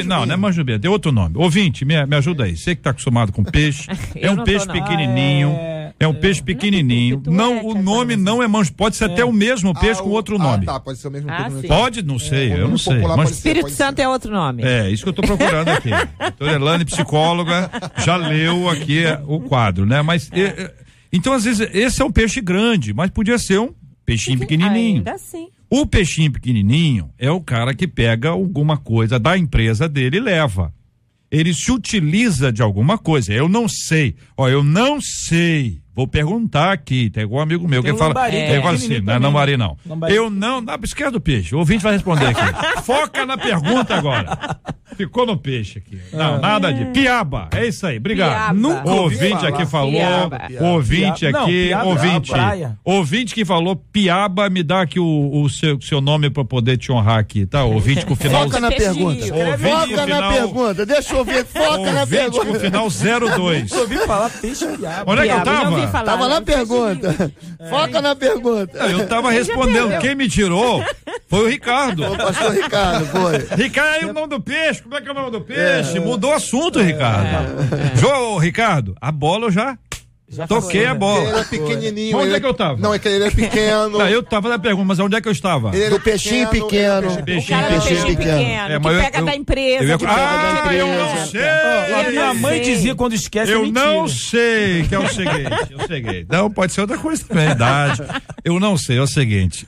Não é manjubinha, tem outro nome. Ouvinte, me ajuda aí. Você que tá acostumado com peixe. É um peixe pequenininho. É um peixe pequenininho. Não, o nome não é manjubinha. Pode ser até o mesmo peixe com outro nome. Pode ser o mesmo peixe. Pode? Não sei, eu não sei. Espírito Santo é outro nome. É, isso que eu tô procurando aqui. Doutora Elane, psicóloga, já leu aqui o quadro, né? Mas, então, às vezes, esse é um peixe grande, mas podia ser um peixinho pequenininho. Ainda assim. O peixinho pequenininho é o cara que pega alguma coisa da empresa dele e leva. Ele se utiliza de alguma coisa. Eu não sei. Vou perguntar aqui. Tem algum amigo meu que fala. Fala assim, não é lambari não. Eu não. Esquece do peixe. O ouvinte vai responder aqui. Foca na pergunta agora. Ficou no peixe aqui. Não, nada de. Piaba. É isso aí. Obrigado. Nunca o ouvinte aqui falou. Piaba. Ouvinte aqui. Piaba, Ouvinte que falou Piaba, me dá aqui o seu nome pra poder te honrar aqui, tá? Ouvinte com o final. Foca na pergunta. Foca na pergunta. Deixa eu ouvir. Foca na pergunta. Ouvinte com o final 02. Eu ouvi falar peixe piaba. Onde é que eu tava? Tava na pergunta. Foca na pergunta. Eu tava respondendo. Quem me tirou foi o Ricardo. O pastor Ricardo, foi. Ricardo, aí o nome do peixe. Como é que é o nome do peixe? Mudou o assunto, Ricardo. Ricardo, a bola eu já Já Toquei foi. a Ele bola. era pequenininho. Onde ele é que eu tava? Não, é que ele é pequeno. Não, eu tava na pergunta, mas onde é que eu estava? Ele era Do peixinho pequeno. O Peixinho cara do Peixinho peixinho pequeno. pequeno, mas que pega da empresa. eu ia- que pega da Ah, eu não empresa. sei. A minha mãe sei. dizia quando esquece é Eu mentira. não sei, que é o seguinte, Não, pode ser outra coisa também, idade. Eu não sei, é o seguinte,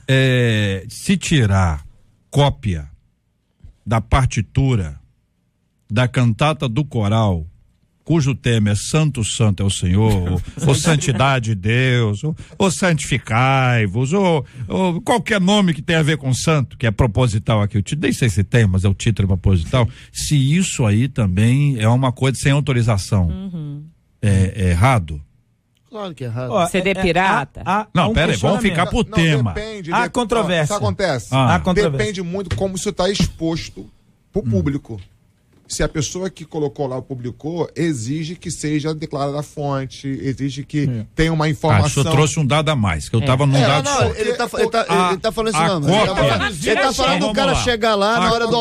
se tirar cópia da partitura da cantata do coral, cujo tema é Santo, Santo é o Senhor, ou Santidade de Deus, ou Santificai-vos, ou qualquer nome que tenha a ver com santo, que é proposital aqui, eu nem sei se tem, mas é o título proposital, se isso aí também é uma coisa sem autorização, é errado? Claro que é errado. Ó, CD pirata? Não, pera aí, vamos ficar pro tema. Depende. Há controvérsia. Isso acontece. Ah. Há controvérsia. Depende muito como isso está exposto pro público. Se a pessoa que colocou lá, publicou, exige que seja declarada a fonte, exige que tenha uma Ah, informação. isso trouxe um dado a mais, que eu tava num dado só. Ele tá falando isso a não. cópia- Ele tá falando do cara Vamos lá. chegar lá na hora do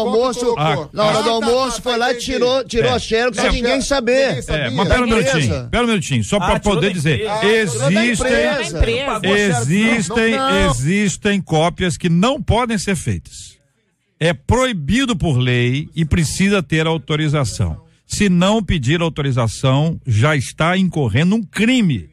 almoço, foi lá e tirou a xerox sem ninguém saber. Mas pera um minutinho, só para tirou poder da dizer, empresa. existem cópias que não podem ser feitas. É proibido por lei e precisa ter autorização. Se não pedir autorização, já está incorrendo um crime.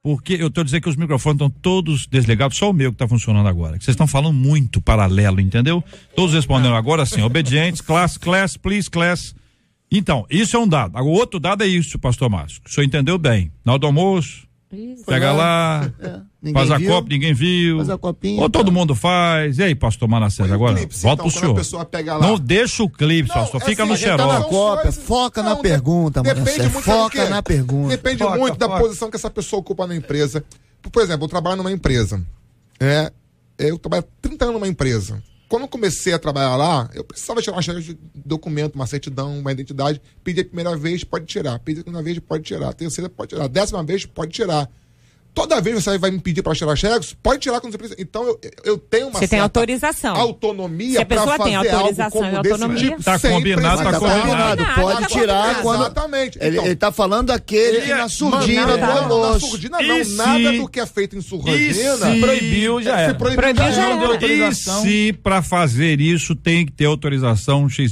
Porque eu estou dizendo que os microfones estão todos desligados, só o meu que está funcionando agora. Vocês estão falando muito paralelo, entendeu? Todos respondendo agora sim, obedientes, class, please, class. Então, isso é um dado. Agora, o outro dado é isso, pastor Márcio. O senhor entendeu bem. Na hora do almoço, pega lá, faz a copa, ninguém viu. Faz a copinha. Ou todo mundo faz. E aí, pastor Manassés, agora? clipe, Volta então, pro quando a senhor. pessoa pega lá. Não deixa o clipe, pastor. Fica assim, no então, xerox. Tá na cópia, foca na pergunta, Depende Manassés, muito foca sabe o quê? na pergunta. Depende Foca, muito da foca. posição que essa pessoa ocupa na empresa. Por exemplo, eu trabalho numa empresa. Eu trabalho 30 anos numa empresa. Quando eu comecei a trabalhar lá, eu precisava tirar uma série de documento, uma certidão, uma identidade. Pedi a primeira vez, pode tirar. Pedi a segunda vez, pode tirar. A terceira, pode tirar. A 10ª vez, pode tirar. Toda vez você vai me pedir para tirar xerox, pode tirar quando você precisa. Então eu tenho uma Você tem certa autorização. autonomia Se a para pessoa fazer tem algo autorização como e desse autonomia. tipo, Tá sem combinado, precisar. tá combinado. Pode tirar quando. Exatamente. Ele tá falando daquele que na surdina do Na almoço. surdina E não, se- nada do que é feito em e surdina. se- Proibiu, já Se era. proibiu, Proibiu, já Não deu era. E autorização. se para fazer isso tem que ter autorização XYZ?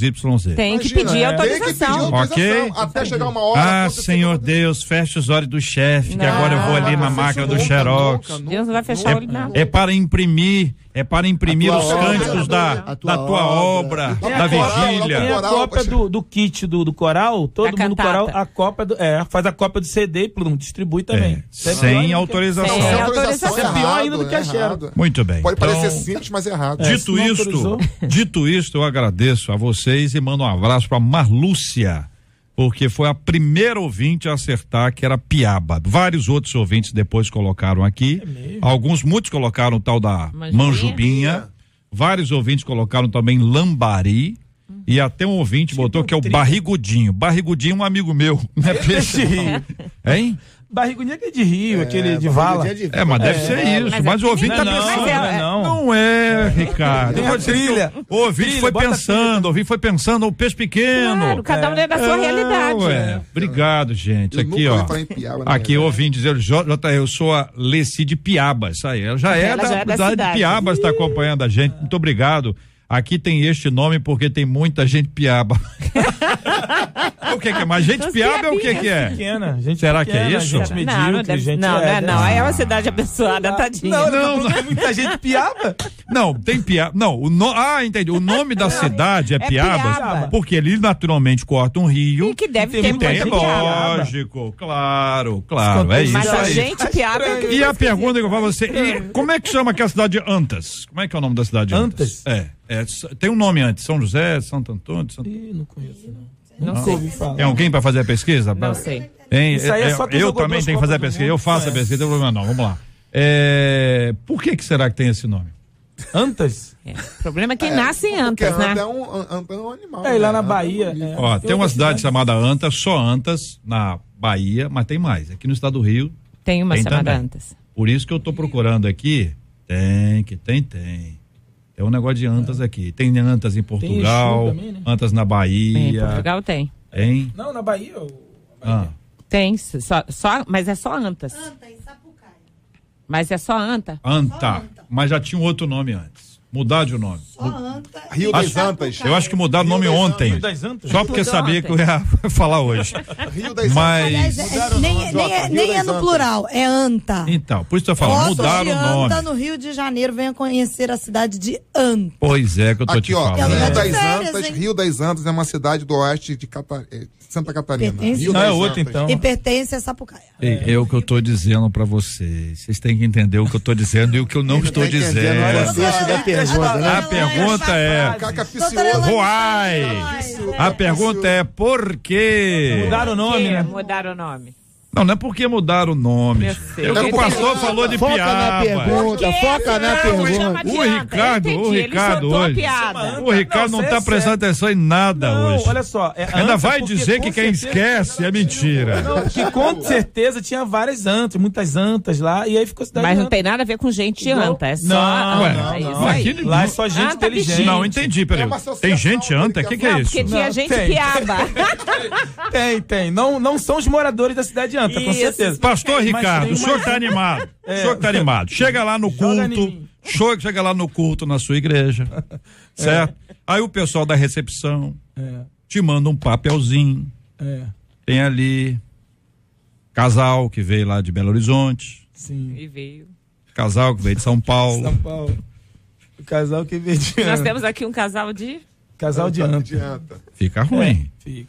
Tem que Imagina, pedir tem que pedir autorização. autorização, Ok. até chegar uma hora. Ah, acontecer Senhor qualquer Deus, fecha os olhos do chefe, que Não, agora eu vou ali na não, máquina do nunca, xerox. nunca, Deus não vai fechar o olho, não. É para imprimir A tua os obra, cânticos da tua obra, Tem da a coral, vigília. Tem a Coral, cópia do kit do coral, todo Da mundo do cantata. coral, a cópia faz a cópia do CD e plum, distribui também. Isso é pior Sem do que- autorização. Sem Sem autorização. autorização É pior ainda do errado, que a é xerox. errado. Muito bem. Pode Então, parecer simples, mas é errado. É. Dito se não isto, autorizou. dito isto, eu agradeço a vocês e mando um abraço para Marlúcia, porque foi a primeira ouvinte a acertar que era piaba. Vários outros ouvintes depois colocaram aqui. Muitos colocaram o tal da manjubinha. Vários ouvintes colocaram também lambari. E até um ouvinte botou que é o barrigudinho. Barrigudinho é um amigo meu, não é peixe não. Hein? Barriguinha que é de rio, aquele de vala. Mas deve ser isso. Mas o ouvinte tá Não, pensando. não. Não é, Ricardo. Tem a Pode ser que trilha. O ouvinte Trilha, foi bota a pensando, o peixe pequeno. Claro, cada um dentro da sua realidade. Ué, obrigado, gente. Eu Aqui, nunca ó. ouvi falar em piaba, na Aqui, verdade. ouvinte dizer, eu sou a Leci de Piabas. Aí, ela já é Ela já é da da cidade. de Piabas, está acompanhando a gente. Muito obrigado. Aqui tem este nome porque tem muita gente piaba. O que é? Mas gente Os piaba é o que é? Pequena, gente Será que é pequena, isso? Gente Não, medíocre, não, deve, gente não, é, não, é uma cidade abençoada, tadinha. Não, Tem muita gente piaba. Não, tem piaba. Não, entendi. O nome da cidade é Piabas, Piaba. porque ele naturalmente corta um rio. E que deve Tem ter muita Tem, muita gente piaba. lógico, claro, é isso Mas a aí. gente piaba é que E a pergunta que eu falo a você, e como é que chama aquela cidade de Antas? Como é que é o nome da cidade de Antas? Tem um nome antes, São José, Santo Antônio, Ih, não conheço, não. Não Nunca sei. ouvi falar. Tem alguém para fazer a pesquisa? Não sei. Hein? Isso aí é só quem Eu jogou também duas tenho que fazer a Copas do pesquisa, eu Mundo, faço a conhece. pesquisa, não tem problema não, vamos lá. Por que será que tem esse nome? Antas? O problema é quem nasce em Porque Antas, né? anta é um animal. É, e lá né? na Anta Bahia. é um é. Ó, tem uma cidade chamada Antas, só Antas, na Bahia, mas tem mais. Aqui no estado do Rio, Tem uma Tem chamada também. Antas. por isso que eu tô procurando aqui. Tem. Tem um negócio de Antas aqui. Tem Antas em Portugal, Exu também, né? Antas na Em Bahia. Portugal tem. Hein? Não, na Bahia. Ah. Tem, mas é só Antas. Anta, em Sapucaia. Mas é só Anta? Anta. Mas já tinha um outro nome antes. Mudar de nome. Só Anta. Rio das Antas. Eu acho que mudaram o nome ontem. Rio das Antas? Só porque Mudou sabia ontem. que eu ia falar hoje. Rio das Mas. Aliás, nem é no plural, é Anta. Então, por isso eu falo, Fotos mudaram de o Anta nome. no Rio de Janeiro, venha conhecer a cidade de Anta. Pois é, que eu tô te Aqui, ó, falando. lugar Rio de das férias, Antas. hein? Rio das Antas é uma cidade do oeste de Santa Catarina. Pertence- Rio Não, é das outro, Antas. então. E pertence a Sapucaia. É o que eu tô dizendo pra vocês. Vocês têm que entender o que eu tô dizendo e o que eu não Ele estou tá entendendo, dizendo. olha O texto da pergunta, né? A pergunta é. Caca Uai! A pergunta é por quê? Mudaram o nome, né? Mudaram o nome. Não é porque mudaram o nome. Eu sei. É o que o pastor falou de Foca na piaba. pergunta, foca na pergunta. O Ricardo hoje. O Ricardo não tá prestando atenção em nada Não, hoje. olha só. É Ainda Anta vai porque dizer com que quem certeza- esquece é mentira. Não, que com certeza tinha várias Antas, muitas Antas lá, e aí ficou a cidade Mas de não Anta. tem nada a ver com gente Igual- Anta, é só Não, Anta. não, É isso não. aí. Aqui Lá é só gente Anta inteligente. bichinho. Não, entendi, peraí. É uma associação Tem gente anta? O que é Não, isso? porque tinha Não, gente tem. piaba. Tem. Não são os moradores da cidade de Anta, com Isso. certeza. Pastor Ricardo, tem o senhor uma- tá animado. O senhor tá animado. Chega lá no Joga em culto. mim. Chega lá no culto na sua igreja. Certo? Aí o pessoal da recepção É, te manda um papelzinho. é, Tem ali casal que veio lá de Belo Horizonte, sim. E veio. casal que veio de São Paulo. São Paulo. O casal que veio de Nós Anta. temos aqui um casal de... Casal de De Anta. Anta. Fica ruim. Fica.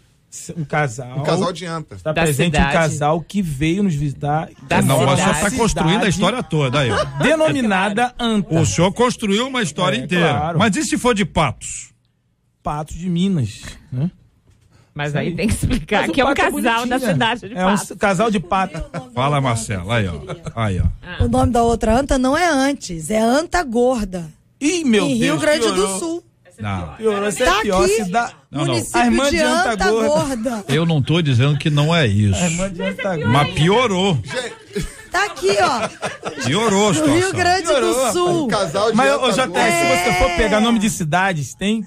Um casal. Um casal de Anta. Está Da presente um cidade. casal que veio nos visitar. Da Não, mas o senhor cidade. tá construindo a história toda aí, ó. Denominada Anta. O senhor construiu uma história inteira. claro. Mas e se for de Patos? Patos de Minas, né? Mas aí tem que explicar Mas o que é um pato é casal da bonitinho, cidade de É um Patos. casal de pato. Fala, Marcelo. Aí, ó. Aí, ó. O nome da outra Anta não é antes, é Anta Gorda. Ih, meu em Deus. Rio Grande piorou. do Sul. Não. Piorou, essa Tá é pior. aqui. Cidade... Não. Município A irmã de de Anta Anta Gorda. Gorda. Eu não tô dizendo que não é isso. A irmã de Anta Gorda. Mas piorou. Tá aqui, ó. Piorou a No situação. Rio Grande Piorou, do Sul. Um casal de Mas, Anta ô, JS, Gorda. se você for pegar nome de cidades, tem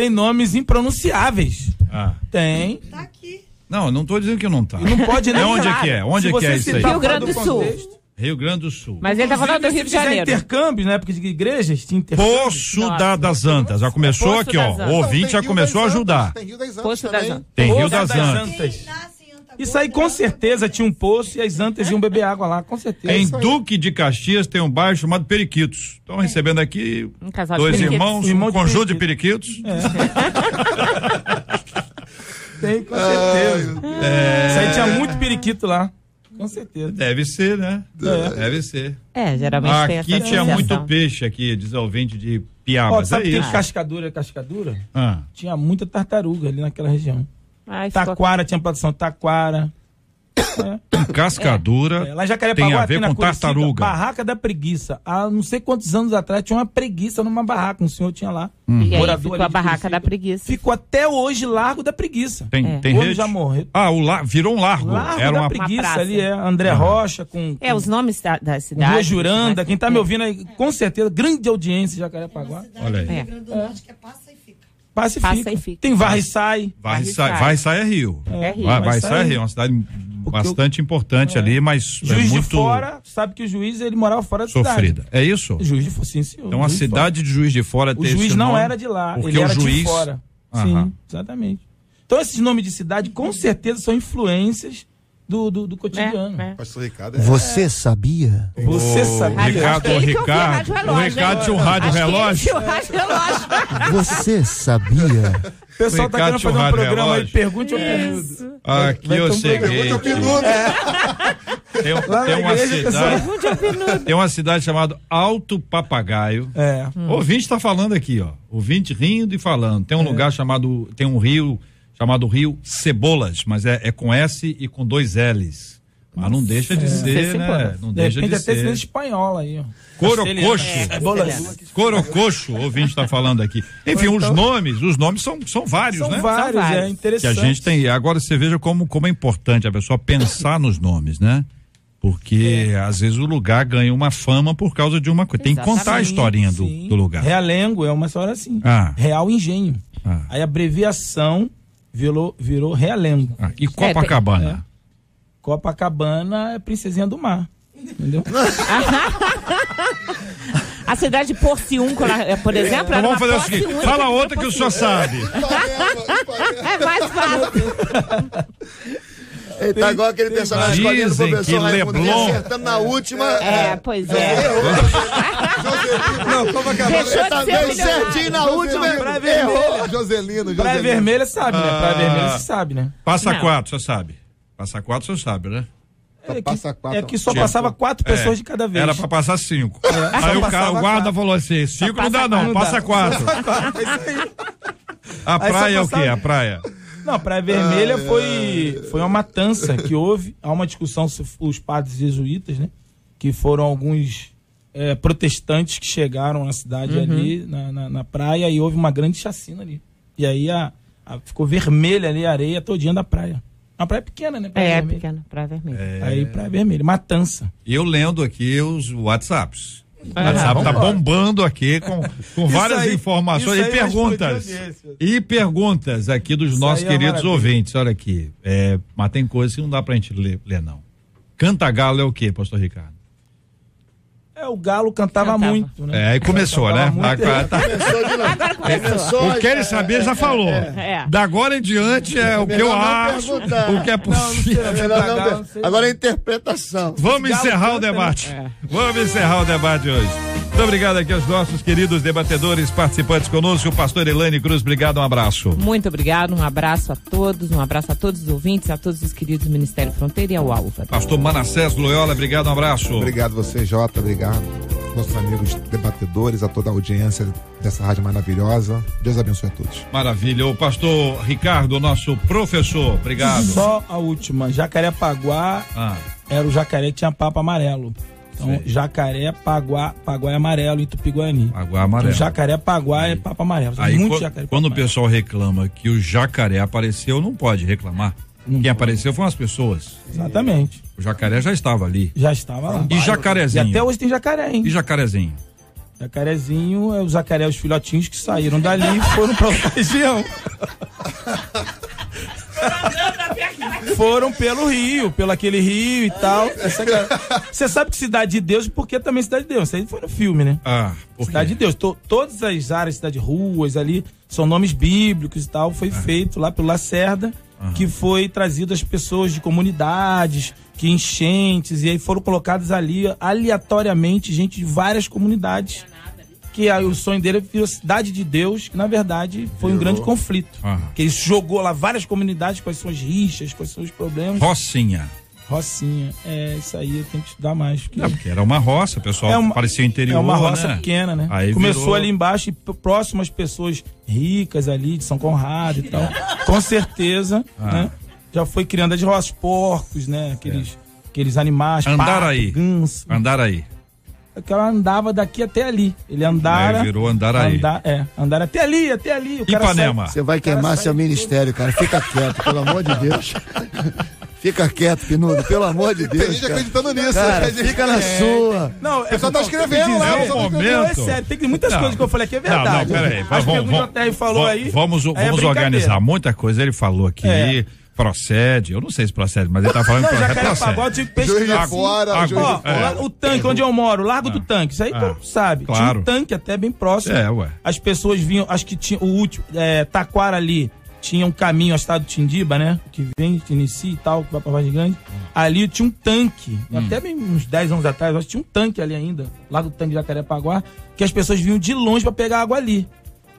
nomes impronunciáveis. Ah. Tem. Tá aqui. Não, eu não tô dizendo que não tá. Não pode nem É onde falar. que é? Onde Se é que você é isso aí? citar Rio Grande fora do Sul. contexto, Rio Grande do Sul. Mas ele tá falando do inclusive, Rio de se fizer Janeiro. intercâmbios, na época de igrejas, tinha intercâmbios. Poço Nossa. das Antas. Já começou Poço aqui, ó. das Antas. O ouvinte Tem já Rio começou a das ajudar. Antas, Tem Rio das Antas Poço das também. Antas. Tem Rio Poço das Antas. Quem nasce em Anta Isso aí com certeza tinha um poço e as antas iam beber água lá, com certeza. Em Duque de Caxias tem um bairro chamado Periquitos. Estão recebendo aqui Um casal de dois periquitos. irmãos, Irmão um de conjunto de periquitos. Tem, com certeza. Isso aí tinha muito periquito lá. Com certeza. Deve ser, né? É. Deve ser. É, geralmente tem essa Aqui tinha associação. muito peixe aqui, diz o ouvinte de Ó, Piabas. É sabe que tem isso. cascadura? Ah. Tinha muita tartaruga ali naquela região. Ai, ficou- Taquara, tinha plantação taquara. Cascadura Lá em Jacarepaguá, tem a ver aqui na com conhecida tartaruga. Barraca da Preguiça. Há não sei quantos anos atrás tinha uma preguiça numa barraca. Um senhor tinha lá. E aí Morador ficou ali a de barraca Curitiba. da preguiça. Ficou até hoje Largo da Preguiça. Tem, É. tem Hoje rede? já morreu. Ah, virou um largo. Largo Era da uma Preguiça praça. ali, é. André Rocha com É, os nomes da com cidade. Rua Juranda. Quem tá me É. ouvindo aí, com certeza, grande audiência em Jacarepaguá. Olha aí. É. Rio Grande do Norte que é passa e fica. Passa e Passa fica. e fica. Tem Varre e Sai. Vai sair é Rio. É Rio. Vai sair é Rio. É uma cidade bastante importante ali, mas é Juiz de muito Fora, sabe que o juiz ele morava fora da sofrida. cidade. É isso? Juiz de Fora, sim, senhor. Então a Juiz de Fora. cidade de Juiz de Fora O tem juiz esse não nome era de lá, porque ele o era juiz... de fora. Aham. Sim, exatamente. Então esses nomes de cidade com certeza são influências do cotidiano. É. Pastor Ricardo Você sabia? Você sabia? Ricardo, Ele que ouviu o rádio o relógio, Ricardo hein? tinha um rádio Acho que ele relógio. tinha o rádio relógio. Você sabia? O pessoal tá Ricardo querendo tinha um fazer um rádio programa aí, relógio. pergunte ao período. Aqui Vai eu ter um cheguei. Tem Lá na uma igreja, cidade. Tem uma cidade chamada Alto Papagaio. É. O ouvinte está falando aqui, ó. Ouvinte rindo e falando. Tem um lugar chamado. Tem um rio chamado Rio Cebolas, mas é com S e com 2 L's. Mas não deixa de ser, né? Cebolas. Não De deixa repente de até ser. esse espanhola aí, ó. Corococho. Cebolas. Corococho, o ouvinte está falando aqui. Enfim, Ou então- os nomes são vários, São né? vários, São vários. é Que interessante. a gente tem. Agora você veja como é importante a pessoa pensar nos nomes, né? Porque às vezes o lugar ganha uma fama por causa de uma coisa. Tem que contar a Exatamente, historinha Sim. do lugar. Realengo é uma história assim. Ah. Real Engenho. Ah. Aí a abreviação virou realengo. E Copacabana? Copacabana é princesinha do mar. Entendeu? A cidade de Porciúncula, por exemplo, Então vamos fazer o seguinte, fala outra que o senhor sabe. É mais fácil. Ele tá igual aquele personagem do Dizem professor que Raimundo, Leblon... acertando na última. Pois é. Não, Copacabana. Deixou de ser Veio certinho na última. Praia Vermelha. Joselino. Praia Vermelha sabe, né? Praia Vermelha você sabe, né? Passa Não. 4, você sabe. Passa 4, você sabe, né? É que só passava 4 pessoas de cada vez. Era pra passar 5. Aí o guarda falou assim, 5 não dá não, passa 4. A praia é o quê? A praia? Não, Praia Vermelha foi uma matança que houve. Há uma discussão sobre os padres jesuítas, né? Que foram alguns protestantes que chegaram na cidade ali, na praia, e houve uma grande chacina ali. E aí ficou vermelha ali a areia todinha da praia. Uma praia pequena, né? Praia Vermelha. Pequena, Praia Vermelha. Aí Praia Vermelha, matança. Eu lendo aqui os WhatsApps. O WhatsApp tá bombando aqui com várias informações e perguntas. E perguntas aqui dos nossos queridos ouvintes. Olha aqui. Mas tem coisas que não dá pra gente ler não. Canta-galo é o quê, pastor Ricardo? O Galo cantava muito, né? Aí começou, né? Começou O que ele sabia já falou. Da agora em diante é o que eu acho, o que é possível. Agora é interpretação. Vamos encerrar o debate. Vamos encerrar o debate hoje. Muito obrigado aqui aos nossos queridos debatedores participantes conosco. O pastor Elaine Cruz, obrigado, um abraço. Muito obrigado, um abraço a todos os ouvintes, a todos os queridos do Ministério Fronteira e ao Álvaro. Pastor Manassés Loyola, obrigado, um abraço. Obrigado você, Jota, obrigado. Nossos amigos debatedores, a toda a audiência dessa rádio maravilhosa. Deus abençoe a todos. Maravilha. O pastor Ricardo, nosso professor, obrigado. Só a última, Jacarepaguá era o jacaré que tinha papo amarelo. Então, Jacarepaguá é amarelo em Tupi-Guarani. Paguá amarelo. Então, Jacarepaguá é papo amarelo. Aí, Jacaré quando o pessoal reclama que o jacaré apareceu, não pode reclamar. Quem apareceu foram as pessoas. Exatamente. O jacaré já estava ali. Já estava lá. E jacarezinho? E até hoje tem jacaré, hein? E jacarezinho? Jacarezinho é os jacaré, os filhotinhos que saíram dali e foram pra outra região. Foram pelo rio, pelo aquele rio e tal. Você sabe que Cidade de Deus, porque também Cidade de Deus. Isso aí foi no filme, né? Cidade de Deus. Todas as áreas, cidade, ruas ali, são nomes bíblicos e tal. Foi feito lá pelo Lacerda, que foi trazido as pessoas de comunidades, que enchentes, e aí foram colocadas ali aleatoriamente gente de várias comunidades. Que aí o sonho dele virou Cidade de Deus, que na verdade foi um grande conflito. Que ele jogou lá várias comunidades, quais são as rixas, quais são os problemas. Rocinha, isso aí eu tenho que estudar mais. Porque era uma roça, o pessoal parecia interior, é uma roça, né? pequena, né? Aí começou ali embaixo e próximo às pessoas ricas ali, de São Conrado e tal. Com certeza, né? Já foi criando as roças, porcos, né? Aqueles animais, Andaraí. Ganso. Andaraí. Que ela andava daqui até ali. Ele andara. Virou Andaraí. Andar até ali. O cara Ipanema. Você vai queimar seu ministério, cara. Fica quieto, pelo amor de Deus. Fica quieto, Pinudo, pelo amor de Deus. Tem gente acreditando nisso. Cara, fica na sua. Não, o pessoal tá escrevendo lá. É sério, tem muitas coisas que eu falei aqui, é verdade. Não, peraí. Vamos organizar muita coisa. Ele falou aqui. Procede, eu não sei se procede, mas ele tá falando que procede. Tinha que pesquisar. O tanque onde eu moro, Largo do Tanque, isso aí todo mundo sabe. Claro. Tinha um tanque até bem próximo. As pessoas vinham, acho que tinha o último, Taquara ali, tinha um caminho ao estado de Tindiba, né? Que vem, que inicia e tal, que vai pra Vargem Grande. Ali tinha um tanque, até bem uns 10 anos atrás, acho que tinha um tanque ali ainda, Largo do Tanque de Jacarepaguá, que as pessoas vinham de longe pra pegar água ali.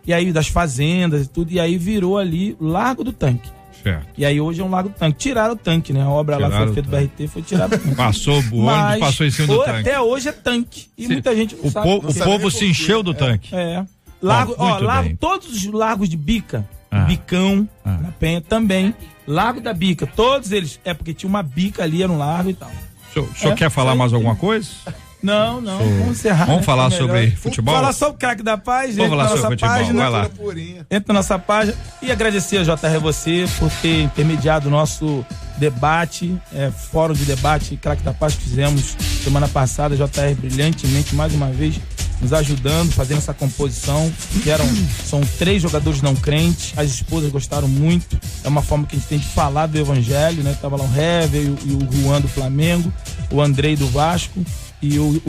E aí das fazendas e tudo, e aí virou ali Largo do Tanque. Certo. E aí hoje é um Lago do Tanque. Tiraram o tanque, né? A obra lá foi feita do BRT, foi tirado o tanque. Passou o ônibus, passou em cima do tanque. Até hoje é tanque. E muita gente não sabe. O povo se encheu do tanque. Lago, todos os lagos de Bica, Bicão, na Penha também. Lago da Bica, todos eles. É porque tinha uma bica ali, era um lago e tal. O senhor quer falar mais alguma coisa? Não, vamos encerrar. Vamos falar sobre futebol? Vamos falar sobre o craque da paz. Vamos falar sobre futebol, página, vai lá. Entra na nossa página e agradecer a JR você por ter intermediado o nosso debate, fórum de debate, craque da paz que fizemos semana passada. JR brilhantemente, mais uma vez, nos ajudando, fazendo essa composição, são 3 jogadores não crentes, as esposas gostaram muito, é uma forma que a gente tem de falar do evangelho, né? Tava lá o Hever e o Juan do Flamengo, o Andrei do Vasco e o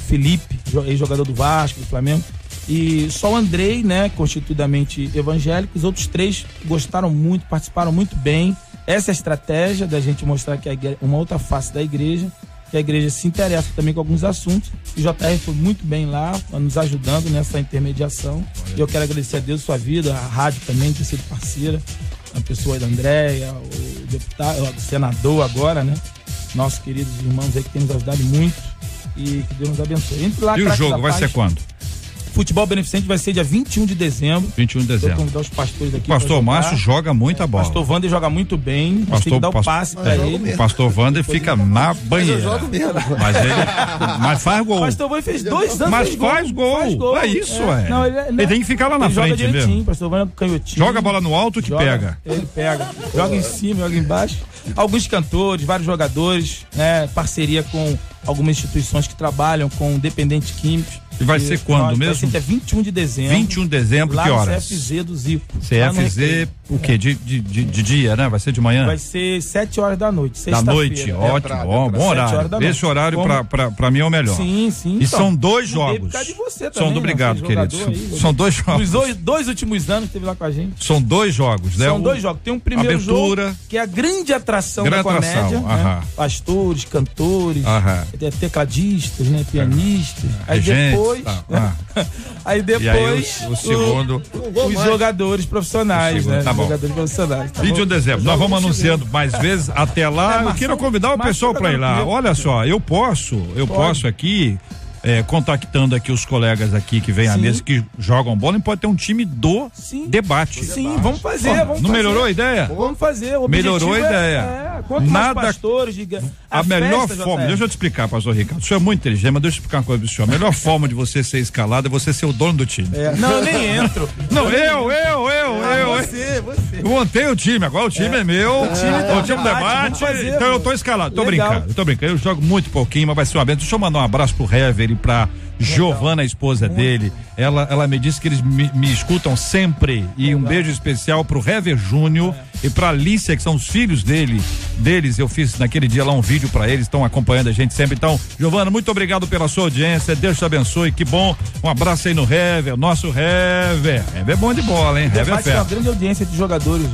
Felipe, ex-jogador do Vasco, do Flamengo. E só o Andrei, né, constituidamente evangélico, os outros 3 gostaram muito, participaram muito bem. Essa é a estratégia da gente mostrar que uma outra face da igreja, que a igreja se interessa também com alguns assuntos. O JR foi muito bem lá, nos ajudando nessa intermediação. E eu quero agradecer a Deus sua vida, a rádio também, ter sido parceira, a pessoa da Andréia, o deputado, o senador agora, né? Nossos queridos irmãos aí que têm nos ajudado muito. E que Deus nos abençoe. Entre lá, e o jogo vai ser quando? Futebol Beneficente vai ser dia 21 de dezembro. 21 de dezembro. Vou convidar os pastores aqui. O pastor Márcio joga muita bola. O pastor Wander joga muito bem. Nós tem que dar o passe pra ele. O pastor Wander fica na banheira. Eu jogo mesmo. Mas faz gol. O pastor Wander fez 2 anos. Mas faz gol. É isso, é. Não, ele tem que ficar lá na frente mesmo. O pastor Wander é canhotinho. Joga a bola no alto que pega. Ele pega. Joga em cima, joga embaixo. Alguns cantores, vários jogadores, né? Parceria com algumas instituições que trabalham com dependentes químicos. E vai ser quando mesmo? Vai ser 21 de dezembro. 21 de dezembro, que horas? Lá no CFZ do Zico. CFZ, o quê? De dia, né? Vai ser de manhã? Vai ser 7 horas da noite, da noite, ótimo, bom horário. Esse horário pra mim é o melhor. Sim. E então, são 2 jogos. Por causa de você também, são obrigado, querido. São 2 jogos. Nos 2 últimos anos que teve lá com a gente. São 2 jogos, né? São 2 jogos. Tem um primeiro abertura, jogo, que é a grande atração da comédia. Né? Pastores, cantores, tecladistas, né? Pianistas. Aí depois... Aí depois o segundo, os jogadores profissionais, né? Tá bom. Jogadores profissionais. Tá 21 de dezembro. Nós vamos anunciando mais vezes. Até lá, eu quero convidar o pessoal para ir lá. Olha só, eu posso aqui, contactando aqui os colegas aqui que vêm à mesa, que jogam bola, e pode ter um time do debate. Sim, vamos fazer. Não melhorou a ideia? Vamos fazer. O melhorou a ideia. Quanto mais pastores, a melhor forma, deixa eu te explicar, pastor Ricardo, o senhor é muito inteligente, mas deixa eu explicar uma coisa pro senhor. A melhor forma de você ser escalado é você ser o dono do time. Não, eu nem entro. Não, eu. Você. Eu montei o time, agora o time é meu. O time do debate, então eu tô escalado. Tô brincando. Eu jogo muito pouquinho, mas vai ser uma benção. Deixa eu mandar um abraço pro Hever e pra Giovana, a esposa dele. Ela me disse que eles me escutam sempre. E um beijo especial pro Hever Júnior e pra Alicia, que são os filhos deles. Eu fiz naquele dia lá um vídeo pra eles, estão acompanhando a gente sempre. Então, Giovana, muito obrigado pela sua audiência. Deus te abençoe, que bom. Um abraço aí no Hever, nosso Hever. Hever é bom de bola, hein? Hever é fé. Uma grande audiência de jogadores,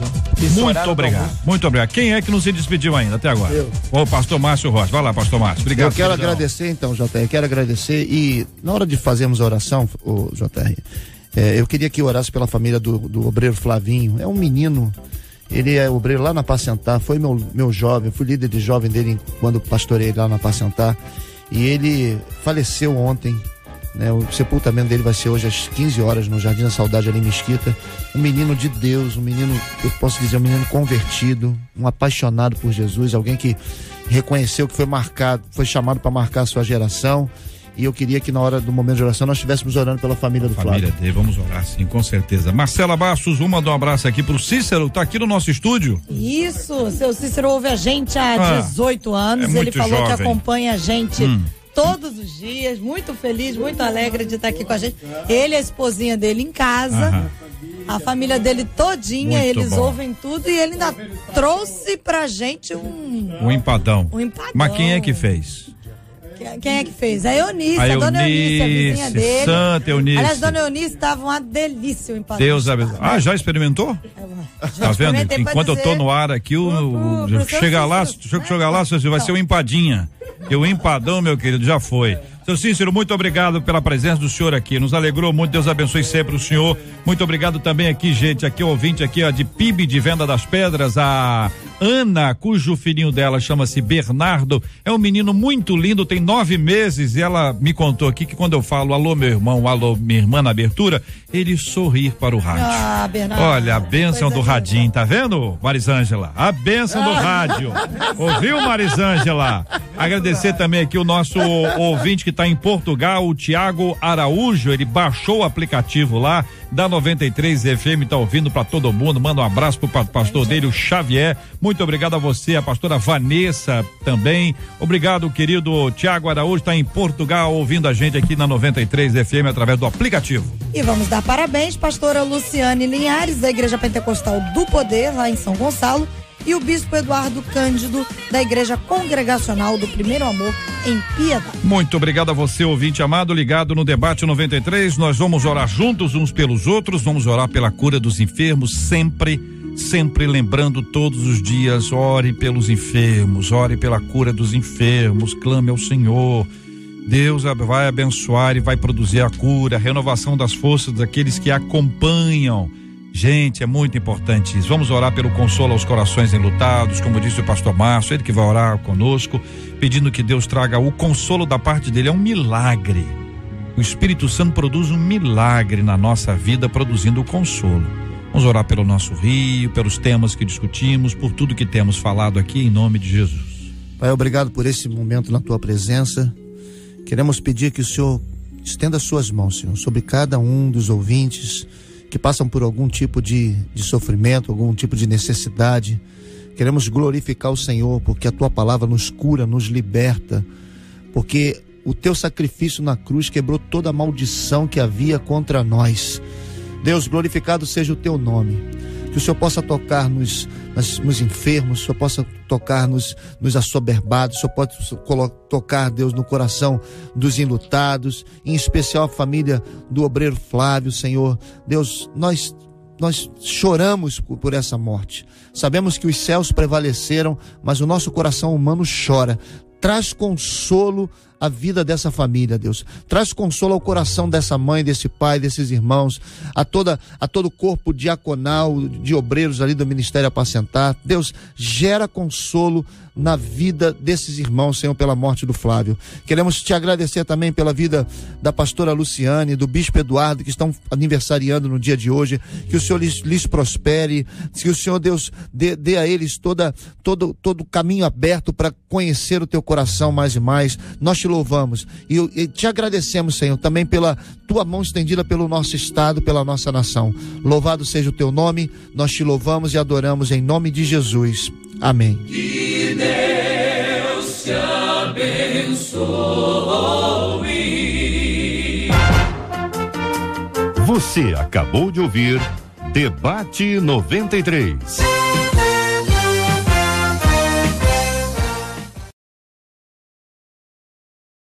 Muito obrigado. Quem é que não se despediu ainda até agora? Eu. O pastor Márcio Rocha. Vai lá, pastor Márcio. Obrigado. Eu quero agradecer então, JR. Quero agradecer e na hora de fazermos a oração, o JR, eu queria que orasse pela família do obreiro Flavinho. É um menino, ele é obreiro lá na Pacentar, foi meu jovem, fui líder de jovem dele quando pastorei lá na Pacentar, e ele faleceu ontem, né? O sepultamento dele vai ser hoje às 15 horas no Jardim da Saudade, ali em Mesquita. Um menino de Deus, um menino, eu posso dizer, um menino convertido, um apaixonado por Jesus, alguém que reconheceu que foi chamado para marcar a sua geração. E eu queria que na hora do momento de oração nós estivéssemos orando pela família do Flávio. Vamos orar sim, com certeza. Marcela Bastos, mandou um abraço aqui pro Cícero, tá aqui no nosso estúdio. Isso, seu Cícero ouve a gente há 18 anos, ele falou jovem. que acompanha a gente todos os dias, muito feliz, muito alegre de estar aqui com a gente. Ele e a esposinha dele em casa, a família dele todinha, muito eles bom. Ouvem tudo, e ele ainda trouxe pra gente um empadão. Mas quem é que fez? Quem é que fez? A Eunice, a dona Eunice, a vizinha dele. Santa Eunice. Aliás, dona Eunice estava uma delícia o empadão. Deus abençoe. Já experimentou? Tá vendo? Enquanto eu tô no ar aqui, chega lá, vai ser uma empadinha. E o empadão, meu querido, já foi. Seu Cícero, muito obrigado pela presença do senhor aqui. Nos alegrou muito, Deus abençoe sempre o senhor. Muito obrigado também aqui, gente, aqui ouvinte aqui, ó, de PIB de Venda das Pedras, a Ana, cujo filhinho dela chama-se Bernardo. É um menino muito lindo, tem 9 meses, e ela me contou aqui que quando eu falo alô meu irmão, alô minha irmã na abertura, ele sorrir para o rádio. Bernardo. Olha, a bênção do radinho, tá vendo, Marisângela? A bênção do rádio. Ouviu, Marisângela? Agradecer também aqui o nosso ouvinte que está em Portugal, o Tiago Araújo. Ele baixou o aplicativo lá da 93 FM, tá ouvindo para todo mundo. Manda um abraço pro pastor dele, o Xavier. Muito obrigado a você, a pastora Vanessa também. Obrigado, querido Tiago Araújo, está em Portugal ouvindo a gente aqui na 93 FM através do aplicativo. E vamos dar parabéns, pastora Luciane Linhares, da Igreja Pentecostal do Poder, lá em São Gonçalo, e o bispo Eduardo Cândido, da Igreja Congregacional do Primeiro Amor, em Piedade. Muito obrigado a você, ouvinte amado, ligado no Debate 93. Nós vamos orar juntos uns pelos outros, vamos orar pela cura dos enfermos, sempre lembrando todos os dias, ore pelos enfermos, ore pela cura dos enfermos, clame ao Senhor. Deus vai abençoar e vai produzir a cura, a renovação das forças daqueles que acompanham. Gente, é muito importante isso. Vamos orar pelo consolo aos corações enlutados, como disse o pastor Márcio, ele que vai orar conosco, pedindo que Deus traga o consolo da parte dele. É um milagre. O Espírito Santo produz um milagre na nossa vida, produzindo o consolo. Vamos orar pelo nosso Rio, pelos temas que discutimos, por tudo que temos falado aqui, em nome de Jesus. Pai, obrigado por esse momento na tua presença. Queremos pedir que o Senhor estenda suas mãos, Senhor, sobre cada um dos ouvintes que passam por algum tipo de sofrimento, algum tipo de necessidade. Queremos glorificar o Senhor, porque a tua palavra nos cura, nos liberta, porque o teu sacrifício na cruz quebrou toda a maldição que havia contra nós. Deus, glorificado seja o teu nome. Que o Senhor possa tocar nos enfermos, o Senhor possa tocar nos assoberbados, o Senhor pode tocar, Deus, no coração dos enlutados, em especial a família do obreiro Flávio, Senhor. Deus, nós choramos por essa morte. Sabemos que os céus prevaleceram, mas o nosso coração humano chora. Traz consolo à vida dessa família, Deus. Traz consolo ao coração dessa mãe, desse pai, desses irmãos, a todo o corpo diaconal, de obreiros ali do Ministério Apacentar. Deus, gera consolo na vida desses irmãos, Senhor, pela morte do Flávio. Queremos te agradecer também pela vida da pastora Luciane, do bispo Eduardo, que estão aniversariando no dia de hoje. Que o Senhor lhes prospere, que o Senhor, Deus, dê a eles todo o caminho aberto para conhecer o teu coração mais e mais. Nós te louvamos e te agradecemos, Senhor, também pela tua mão estendida pelo nosso estado, pela nossa nação. Louvado seja o teu nome, nós te louvamos e adoramos em nome de Jesus. Amém. Que Deus te abençoe. Você acabou de ouvir Debate 93.